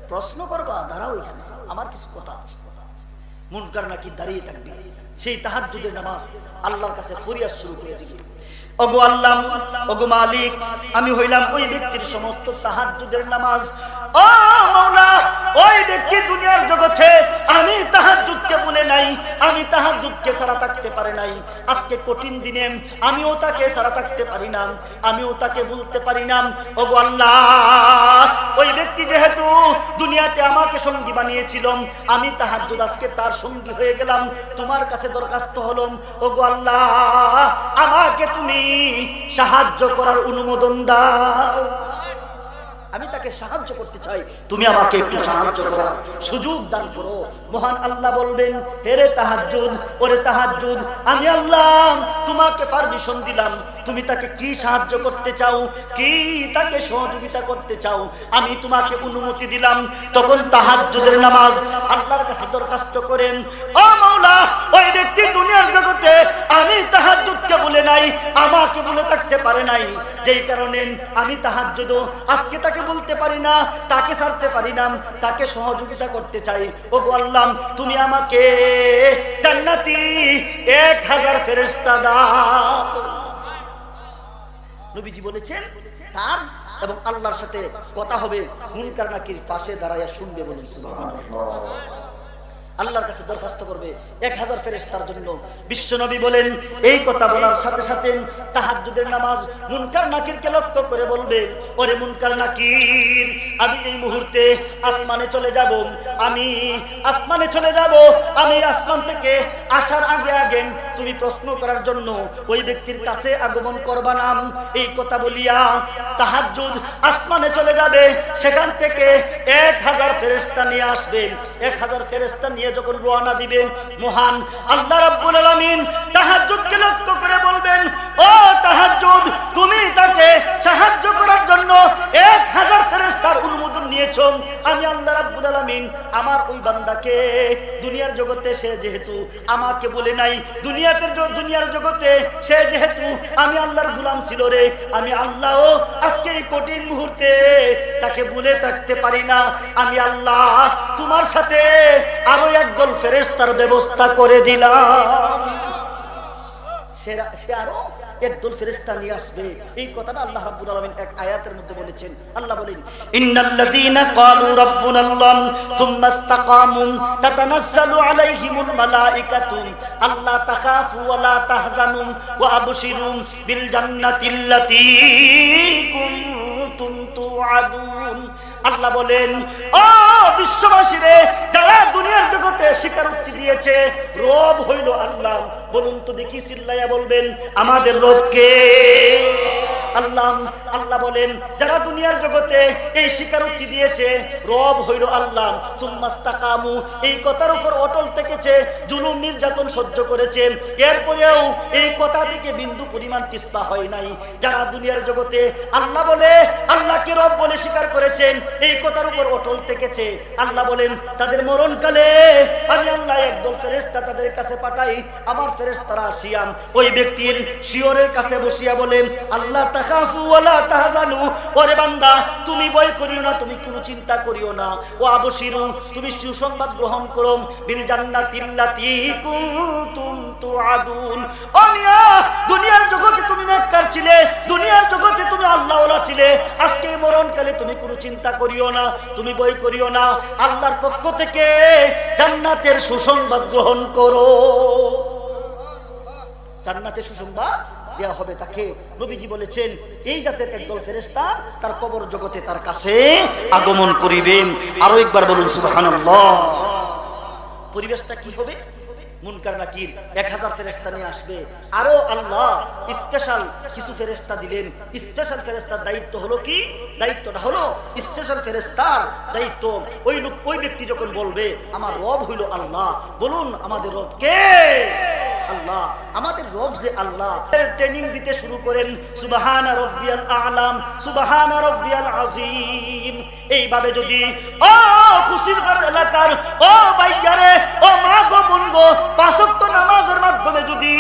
প্রশ্ন করবা, দাঁড়াও এখানে, আমার কিছু কথা আছে। মুনকার নাকির দাঁড়িয়ে থাকবে। সেই তাহাজ্জুদের নামাজ আল্লাহর কাছে ফরিয়াদ শুরু করে দিবে, ওগো আল্লাহ, ওগো মালিক, আমি হইলাম ওই ব্যক্তির সমস্ত তাহাজ্জুদের নামাজ। ও মাওলা, ওই ব্যক্তি দুনিয়ার জগতে আমি তাহাজ্জুদকে বলে নাই, আমি তাহাজ্জুদকে ছাড়া থাকতে পারে নাই। আজকে কঠিন দিনে আমিও তাকে ছাড়া থাকতে পারি না, আমিও তাকে বলতে পারি না। ওগো আল্লাহ, ওই ব্যক্তি যেহেতু দুনিয়াতে আমাকে সঙ্গী বানিয়েছিল, আমি তাহাজ্জুদ আজকে তার সঙ্গী হয়ে গেলাম, তোমার কাছে দরখাস্ত হলাম, ওগো আল্লাহ, আমাকে তুমি সাহায্য করার অনুমোদন দাও। আমি তাকে সাহায্য করতে চাই, তুমি আমাকে একটু সাহায্য করার সুযোগ দান করো। মহান আল্লাহ বলবেন, হেরে তাহাজ্জুদ, ওরে তাহাজ্জুদ, আমি আল্লাহ তোমাকে পারমিশন দিলাম, তুমি তাকে কি সাহায্য করতে চাও, কি তাকে সহযোগিতা করতে চাও, আমি তোমাকে অনুমতি দিলাম। তখন তাহাজ্জুদের নামাজ আল্লাহর কাছে দরখাস্ত করেন, ও মাওলা, ওই ব্যক্তি দুনিয়ার জগতে আমি তাহাজ্জুদকে বলে নাই, আমাকে বলে থাকতে পারে নাই, যেই কারণে আমি তাহাজ্জুদ আজকে তাকে বলতে পারি না, তাকে ছাড়তে পারি না, তাকে সহযোগিতা করতে চাই। ওগো আল্লাহ, তুমি আমাকে জান্নাতি 1000 ফেরেশতা দাও। নবীজি বলেছেন, তার এবং আল্লাহর সাথে কথা হবে, মুনকার নাকির পাশে দাঁড়াইয়া শুনবে। বলুন সুবহানাল্লাহ। আল্লাহর কাছে দরখাস্ত করবে 1000 ফেরেশতার জন্য। বিশ্বনবী বলেন এই কথা বলার সাথে সাথে তাহাজ্জুদের নামাজ মুনকার নাকিরকে লক্ষ্য করে বলবে, ওরে মুনকার নাকির, আমি এই মুহূর্তে আসমানে চলে যাব, আমি আসমানে চলে যাব, আমি আসমান থেকে আসার আগে আগে তুমি প্রশ্ন করার জন্য ওই ব্যক্তির কাছে আগমন করবা না। এই কথা বলিয়া তাহাজ্জুদ আসমানে চলে যাবে, সেখান থেকে 1000 ফেরেশতা নিয়ে আসবেন। 1000 ফেরেশতা নিয়ে যখন রওনা দিবেন, মহান আল্লাহ রাব্বুল আলামিন তাহাজ্জুদকে লক্ষ্য করে বলবেন, ও তাহাজ্জুদ, তুমি তাকে সাহায্য করার জন্য 1000 ফেরেশতার অনুমোদন নিয়েছো। আমি আল্লাহ রাব্বুল আলামিন আমার ওই বান্দাকে দুনিয়ার জগতে সে যেহেতু আমাকে বলে নাই, দুনিয়ার জগতে সে যেহেতু আমি আল্লাহর গোলাম ছিল রে, আমি আল্লাহ আজকে এই কঠিন মুহূর্তে তাকে ভুলে থাকতে পারি না। আমি আল্লাহ তোমার সাথে আরো একদল ফেরেশতার ব্যবস্থা করে দিলাম। সে আরো একদল ফেরেশতা নিয়ে আসবে। এই কথাটা আল্লাহ রাব্বুল আলামিন এক আয়াতের মধ্যে বলেছেন। আল্লাহ বলেন, ইন্নাল্লাযীনা ক্বালু রাব্বুনাল্লাহ সুম্মা ইসতাকামু তাতানাজ্জালু আলাইহিমুল মালাইকাতু আল্লা তাখাফু ওয়া লা তাহজানু ওয়া আবশিরু বিল জান্নাতিল্লাতী কুনতুম তুআদুন। আল্লাহ বলেন, ও বিশ্ববাসীরে, যারা দুনিয়ার জগতে স্বীকারোক্তি দিয়েছে রব হইল আল্লাহ, বলুন তো দেখি, চিল্লাইয়া বলবেন আমাদের রব কে? আল্লাহ। আল্লাহ বলেন, যারা দুনিয়ার জগতে এই স্বীকারোক্তি দিয়েছে রব হইল আল্লাহ, সুম্মাস্তাকামু, এই কথার উপর অটল থেকেছে, জুলুম নির্যাতন সহ্য করেছে, এরপরেও এই কথা থেকে বিন্দু পরিমাণ পিছপা হয় নাই। যারা দুনিয়ার জগতে আল্লাহ বলে, আল্লাহকে রব বলে স্বীকার করেছেন, এই কথার উপর অটল থেকেছে, আল্লাহ বলেন তাদের মরণকালে আমি আল্লাহ একদল ফেরেশতা তাদের কাছে পাঠাই। আমার ফেরেশতারা আসিয়াম ওই ব্যক্তির শিয়রের কাছে বসিয়া বলেন, আল্লাহ তাখাফু ওয়া লা তাহজানু, ওরে বান্দা তুমি ভয় করিও না, তুমি কোনো চিন্তা করিও না, ও আবশিরু, তুমি সুসংবাদ গ্রহণ করো, বিল জান্নাতিল্লাতী কুনতুম তুআদুন। ও মিয়া, দুনিয়ার জগতে তুমি নেককার ছিলে, দুনিয়ার জগতে তুমি আল্লাহওয়ালা ছিলে, আজকে মরণকালে তুমি কোনো চিন্তা করিও না, তুমি ভয় করিও না, আল্লাহর পক্ষ থেকে জান্নাতের সুসংবাদ গ্রহণ করো। জান্নাতের সুসংবাদ দেয়া হবে তাকে। নবীজি বলেছেন এই জাতের একদল ফেরেশতা তার কবর জগতে তার কাছে আগমন করিবেন। আরো একবার বলুন সুবহানাল্লাহ। পরিবেশটা কি হবে? মুনকার নাকির 1000 ফেরেশতা নিয়ে আসবে। আরো আল্লাহ স্পেশাল কিছু ফেরেশতা দিলেন। স্পেশাল ফেরেশতার দায়িত্ব হলো কি? দায়িত্বটা হলো স্পেশাল ফেরেশতার দায়িত্ব ওই ব্যক্তি যখন বলবে আমার রব হইল আল্লাহ, বলুন আমাদের রব কে? আল্লাহ। আমাদের রব যে আল্লাহ, ট্রেনিং দিতে শুরু করেন, সুবহানা রাব্বিয়াল আ'লা, সুবহানা রাব্বিয়াল আযীম। এইভাবে যদি ও খুশির ঘর এলাকার ও ভাইয়ারে, ও মা গো বোন গো, 5 ওয়াক্ত নামাজের মাধ্যমে যদি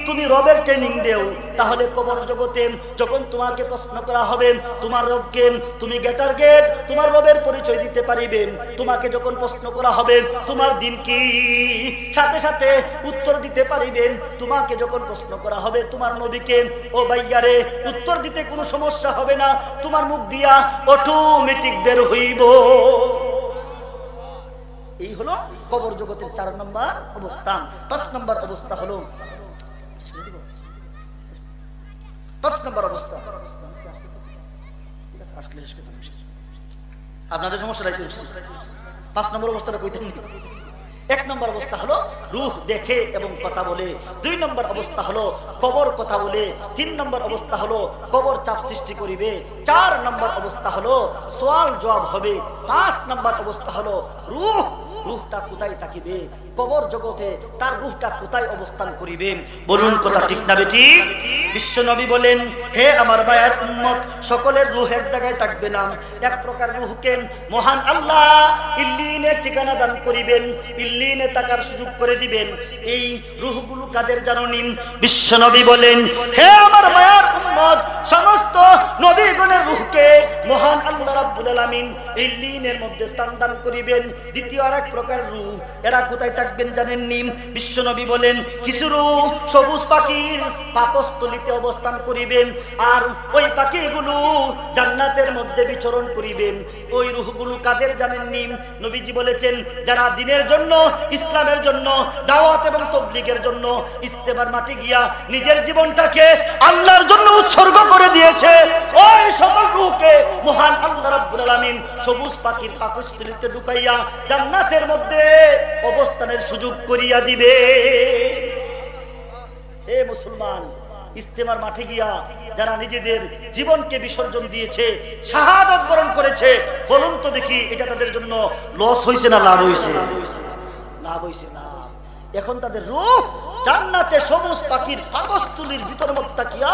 তুমি রবের ট্রেনিং দেও, তাহলে কবর জগতে যখন তোমাকে প্রশ্ন করা হবে তোমার রবকে, তুমি গেটার গেট তোমার রবের পরিচয় দিতে পারিবেন। তোমাকে যখন প্রশ্ন করা হবে তোমার দিন কি, সাথে সাথে উত্তর দিতে পারিবেন। তোমাকে যখন প্রশ্ন করা হবে তোমার নবীকে, ও ভাইয়ারে, উত্তর দিতে কোনো সমস্যা হবে না, তোমার মুখ দিয়া অটোমেটিক বের হইব। এই হলো কবর জগতের 4 নম্বর অবস্থান। 5 নম্বর অবস্থা হলো, 5 নম্বর অবস্থা আপনাদের সমস্যা রাইতে 5 নম্বর অবস্থাটা কইতেন। 1 নম্বর অবস্থা হলো রূহ দেখে এবং কথা বলে। 2 নম্বর অবস্থা হলো কবর কথা বলে। 3 নম্বর অবস্থা হলো কবর চাপ সৃষ্টি করিবে। 4 নম্বর অবস্থা হলো সওয়াল জবাব হবে। 5 নম্বর অবস্থা হলো রূহটা কোথায় থাকিবে, কবর জগতে তার রূহটা কোথায় অবস্থান করিবে। বলুন কথা ঠিক না বেঠিক? বিশ্ব নবী বলেন, হে আমার মায়ের উম্মত, সকলের রূহ এক জায়গায় থাকবে না। এক প্রকার রূহকে মহান আল্লাহ ইল্লিনে ঠিকানা দান করিবেন, ইল্লিনে থাকার সুযোগ করে দিবেন। এই রূহগুলো কাদের জানেন? বিশ্ব নবী বলেন, হে আমার মায়ের উম্মত, সমস্ত নবীগণের রূহকে মহান আল্লাহ রাব্বুল আলামিন ইল্লিনের মধ্যে স্থান দান করিবেন। দ্বিতীয় আরেক প্রকার রূহ। এরা কোথায় থাকবেন জানেননি? বিশ্বনবী বলেন কিছু রূহ সবুজ পাখির পাকস্থলীতে অবস্থান করিবেন, আর ওই পাখিগুলো জান্নাতের মধ্যে বিচরণ করিবেন। ওই রূহগুলো কাদের জানেননি? নবীজি বলেছেন যারা দ্বীনের জন্য, ইসলামের জন্য, দাওয়াত এবং তাবলীগের জন্য ইস্তেমার মাঠে গিয়া নিজের জীবনটাকে আল্লাহর জন্য উৎসর্গ করে দিয়েছে, ওই সকল রূহকে মহান আল্লাহ রাব্বুল আলামিন সবুজ পাখির পাকস্থলীতে ঢুকাইয়া জান্নাতের মধ্যে অবস্থানের সুযোগ করিয়া দিবে। এ মুসলমান, ইস্তেমার মাঠে গিয়া যারা নিজেদের জীবনকে বিসর্জন দিয়েছে, শাহাদাত বরণ করেছে, বলুন তো দেখি এটা তাদের জন্য লস হয়েছে না লাভ হয়েছে? লাভ হয়েছে না। এখন তাদের রূহ জান্নাতে সবুজ পাখির পাকস্থলীর ভিতর মধ্যে তাকিয়া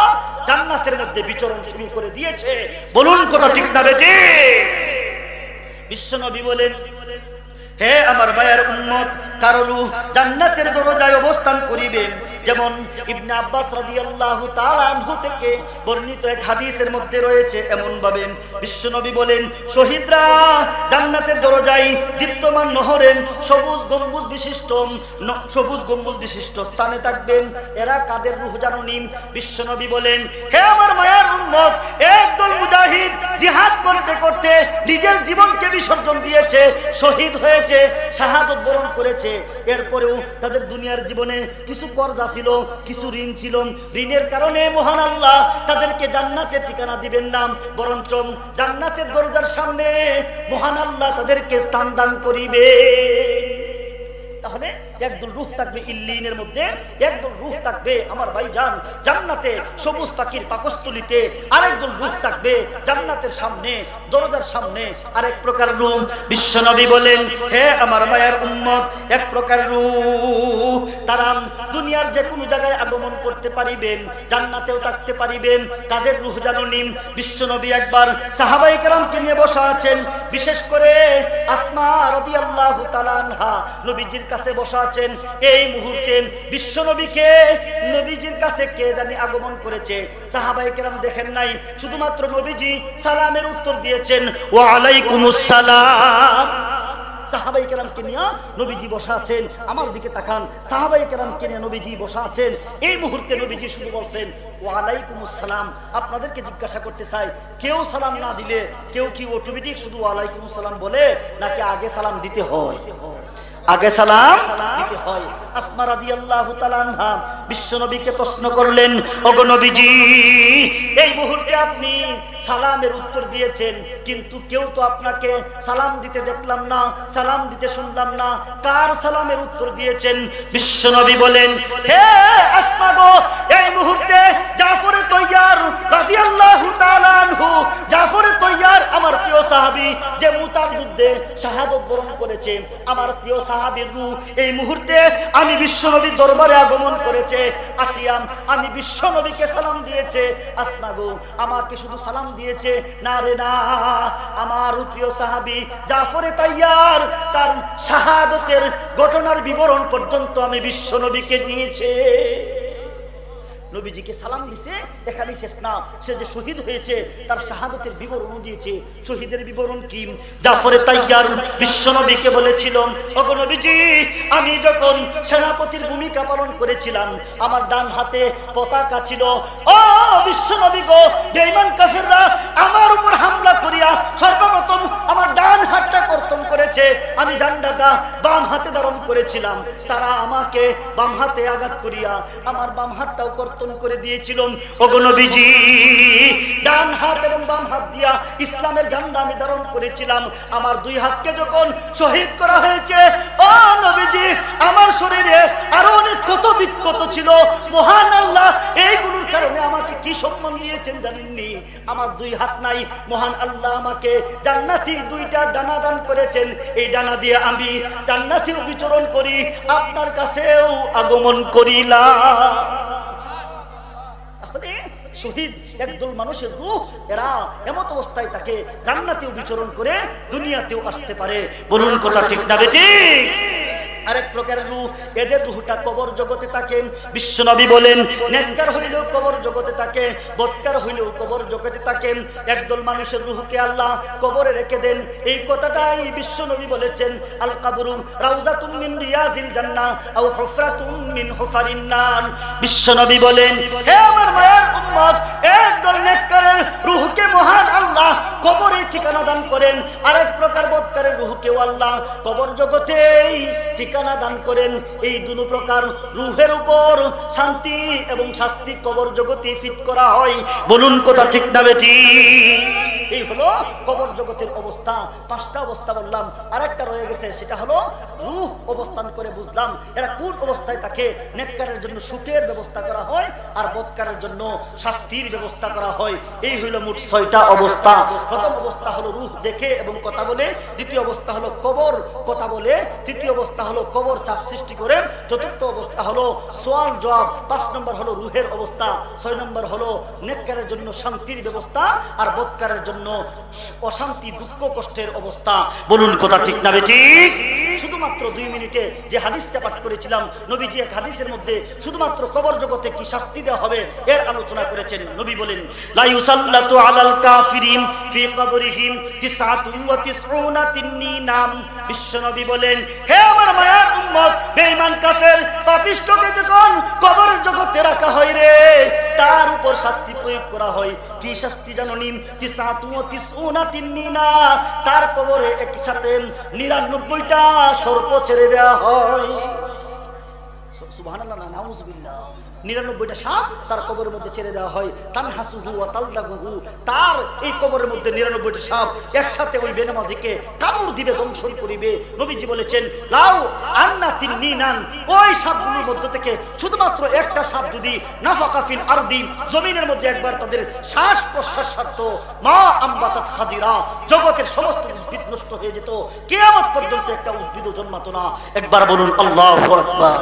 জান্নাতের মধ্যে বিচরণ শুরু করে দিয়েছে। বলুন কথা ঠিক না বেটি? বিশ্বনবী বলেন হে আমার মায়ের উম্মত, কারো রূহ জান্নাতের দরজায় অবস্থান করিবেন। যেমন ইবনে আব্বাস রাদিয়াল্লাহু তাআলা আনহু থেকে বর্ণিত এক হাদিসের মধ্যে রয়েছে এমন ভাবে বিশ্বনবী বলেন শহীদরা জান্নাতের দরজায় দীপ্তমান নহরের সবুজ গম্বুজ বিশিষ্ট স্থানে থাকবেন। এরা কাদের রূহ জানুনি? বিশ্বনবী বলেন হে আমার মায়ের উম্মত, একদল মুজাহিদ জিহাদ করতে করতে নিজের জীবনকে বিসর্জন দিয়েছে, শহীদ হয়েছে, শাহাদাত বরণ করেছে। এরপরেও তাদের দুনিয়ার জীবনে কিছু কর্জা ছিল, কিছু ঋণ ছিল। ঋণের কারণে মহান আল্লাহ তাদেরকে জান্নাতের ঠিকানা দিবেন না, বরঞ্চ জান্নাতের দরজার সামনে মহান আল্লাহ তাদেরকে স্থান দান করিবে। তাহলে একদল রূহ থাকবে ইল্লিনের মধ্যে, একদল রূহ থাকবে আমার ভাইজান জান্নাতে সবুজ পাখির পাকস্থলীতে, আরেকদল রূহ থাকবে জান্নাতের সামনে, দরজার সামনে। আরেক প্রকার রূহ বিশ্বনবী বলেন হে আমার মায়ের উম্মত, এক প্রকার রূহ তারা দুনিয়ার যে কোনো জায়গায় আগমন করতে পারিবেন, জান্নাতেও থাকতে পারিবেন। তাদের রূহ জানুনি? বিশ্বনবী একবার সাহাবায়ে কেরামকে নিয়ে বসা আছেন, বিশেষ করে আসমা রাদিয়াল্লাহু তাআলা আনহা নবীজির কাছে বসা আছেন। এই মুহূর্তে বিশ্বনবীকে নবীজির কাছে কে জানি আগমন করেছে। সাহাবায়ে কেরাম দেখেন নাই, শুধুমাত্র নবীজি সালামের উত্তর দিয়েছেন ওয়া আলাইকুমুস সালাম। সাহাবায়ে কেরামকে নিয়ে নবীজি বসা আছেন, আমার দিকে তাকান, সাহাবায়ে কেরামকে নিয়ে নবীজি বসা আছেন। এই মুহূর্তে নবীজি শুধু বলছেন ওয়া আলাইকুমুস সালাম। আপনাদেরকে জিজ্ঞাসা করতে চাই, কেউ সালাম না দিলে কেউ কি অটোমেটিক শুধু ওয়া আলাইকুমুস সালাম বলে, নাকি আগে সালাম দিতে হয়? আগে সালাম দিতে হয়। আসমা রাদিয়াল্লাহু তাআলা আনহা বিশ্বনবীকে প্রশ্ন করলেন ওগো নবীজি, এই মুহূর্তে আপনি সালামের উত্তর দিয়েছেন, কিন্তু কেউ তো আপনাকে সালাম দিতে দেখলাম না, সালাম দিতে শুনলাম না, কার সালামের উত্তর দিয়েছেন? বিশ্বনবী বলেন হে আসমা গো, এই মুহূর্তে জাফর তৈয়ার রাদিয়াল্লাহু তাআলা আনহু, জাফর তৈয়ার আমার প্রিয় সাহাবী, যে মুতার যুদ্ধে শাহাদাত বরণ করেছে, আমার প্রিয় সাহাবীর রূহ এই মুহূর্তে আমি বিশ্বনবীর দরবারে আগমন করেছে। আসিয়াম আমি বিশ্বনবীকে সালাম দিয়েছে। আসমা গো, আমাকে শুধু সালাম দিয়েছে না রে না, আমার প্রিয় সাহাবী জাফর তৈয়ার তার শাহাদাতের ঘটনার বিবরণ পর্যন্ত আমি বিশ্বনবীকে দিয়েছে। নবীজিকে সালাম দিছে, এখানেই শেষ না, সে যে শহীদ হয়েছে তার শাহাদাতের বিবরণ দিয়েছে। শহীদের বিবরণ কি? জাফর তৈয়ার বিশ্বনবীকে বলেছিল ওগো নবীজি, আমি যখন সেনাপতির ভূমিকা পালন করেছিলাম, আমার ডান হাতে পতাকা ছিল। ও বিশ্বনবী গো, বেঈমান কাফেররা আমার উপর হামলা করিয়া সর্বপ্রথম আমার ডান হাতটা কর্তন করেছে, আমি ঝান্ডাটা বাম হাতে ধারণ করেছিলাম। তারা আমাকে বাম হাতে আঘাত করিয়া আমার বাম হাতটাও কর্তন করে দিয়েছিল। ওগো নবীজি, ডান হাত এবং বাম হাত দিয়া ইসলামের ঝান্ডা আমি ধারণ করেছিলাম। আমার দুই হাতকে যখন শহীদ করা হয়েছে, ও নবীজি, আমার শরীরে আরো অনেক ক্ষত বিক্ষত ছিল। মহান আল্লাহ এইগুলোর কারণে আমাকে কি সম্মান দিয়েছেন জানেননি? আমার দুই হাত নাই, মহান আল্লাহ আমাকে জান্নাতি দুইটা ডানা দান করেছেন। এই ডানা দিয়ে আমি জান্নাতেও বিচরণ করি, আপনার কাছেও আগমন করিলাম। শহীদ একদল মানুষের রূহ, এরা এমত অবস্থায় তাকে জান্নাতেও বিচরণ করে দুনিয়াতেও আসতে পারে। বলুন কথা ঠিক না বেঠিক? আরেক প্রকারের রূহ, এদের রূহটা কবর জগতে থাকে। বিশ্বনবী বলেন নেককার হইলেও কবর জগতে থাকে, বদকার হইলেও কবর জগতে থাকে। একদল মানুষের রূহকে আল্লাহ কবরে রেখে দেন, এই কথাটাই বিশ্বনবী বলেছেন আল কাবরু রাউজাতুম মিন রিয়াজিল জান্নাহ আও হুফরাতুম মিন হুফারিন নার। বিশ্বনবী বলেন হে আমার মায়ের উম্মত, একদল নেককারের রূহকে মহান আল্লাহ কবরে ঠিকানা দান করেন, আরেক প্রকার বদকারের রূহকেও আল্লাহ কবর জগতেই ঠিকানা দান করেন। এই দুই প্রকার রূহের উপর শান্তি এবং শাস্তি কবর জগতে ফিট করা হয়। বলুন কথা ঠিক না বেটি? এই হলো কবর জগতের অবস্থা। পাঁচটা অবস্থা বললাম, আরেকটা রয়ে গেছে, সেটা হলো রূহ অবস্থান করে বুঝলাম এরা কোন অবস্থায় থাকে। নেককারের জন্য সুখের ব্যবস্থা করা হয় আর বদকারের জন্য শাস্তির ব্যবস্থা করা হয়। এই হইল মোট 6টা অবস্থা। প্রথম অবস্থা হলো রূহ দেখে এবং কথা বলে, দ্বিতীয় অবস্থা হলো কবর কথা বলে, তৃতীয় অবস্থা হলো কবর চাপ সৃষ্টি করে, চতুর্থ অবস্থা হলো সওয়াল জবাব, 5 নম্বর হলো রূহের অবস্থা, 6 নম্বর হলো নেককারের জন্য শান্তির ব্যবস্থা আর বদকারের জন্য অশান্তি দুঃখ কষ্টের অবস্থা। বলুন কথা ঠিক না বেঠিক? শুধুমাত্র 2 মিনিটে যে হাদিসটা পাঠ করেছিলাম, নবীজি এক হাদিসের মধ্যে শুধুমাত্র কবর জগতে কি শাস্তি দেওয়া হবে এর আলোচনা করেছেন। নবী বলেন লা ইউসাল্লাতু আলাল কাফিরিন ফি কবরিহিম 99 তিন্নিনাম। বিশ্বনবী বলেন হে আমার মায়ার উম্মত, বেঈমান কাফের পাপিষ্ঠকে যখন কবরের জগতে রাখা হয় রে, তার উপর শাস্তি প্রয়োগ করা হয়। কি শাস্তি জানো? 99 তিন্নিনা, তার কবরে একসাথে 99টা সর্প ছেড়ে দেওয়া হয়। সুবহানাল্লাহ, নাউযুবিল্লাহ। 99টা সাপ তার কবরের মধ্যে ছেড়ে দেওয়া হয়। তানহাসুহু ওয়া তালদাগুহু, তার এই কবরের মধ্যে 99টা সাপ একসাথে ওই বেনামাজিকে কামড় দিবে, দংশন করিবে। নবীজি বলেছেন লাউ আন্না তিন্নিনান, ওই সাপগুলোর মধ্য থেকে শুধুমাত্র একটা সাপ যদি নাফাকা ফিল আরদি, জমিনের মধ্যে একবার তাদের শ্বাস প্রশ্বাস ছাড়ত, মা আমবাতাত খাজিরা, জগতের সমস্ত উদ্ভিদ নষ্ট হয়ে যেত, কিয়ামত পর্যন্ত একটা উদ্ভিদও জন্মাতো না। একবার বলুন আল্লাহু আকবার।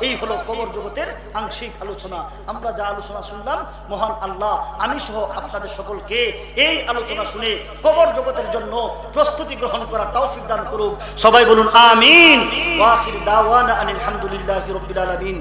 এই হলো কবর জগতের আংশিক আলোচনা। আমরা যা আলোচনা শুনলাম, মহান আল্লাহ আমি সহ আপনাদের সকলকে এই আলোচনা শুনে কবর জগতের জন্য প্রস্তুতি গ্রহণ করার তৌফিক দান করুক। সবাই বলুন আমিন। ওয়া আখির দাওয়ানা আনিল হামদুলিল্লাহি রাব্বিল আলামিন।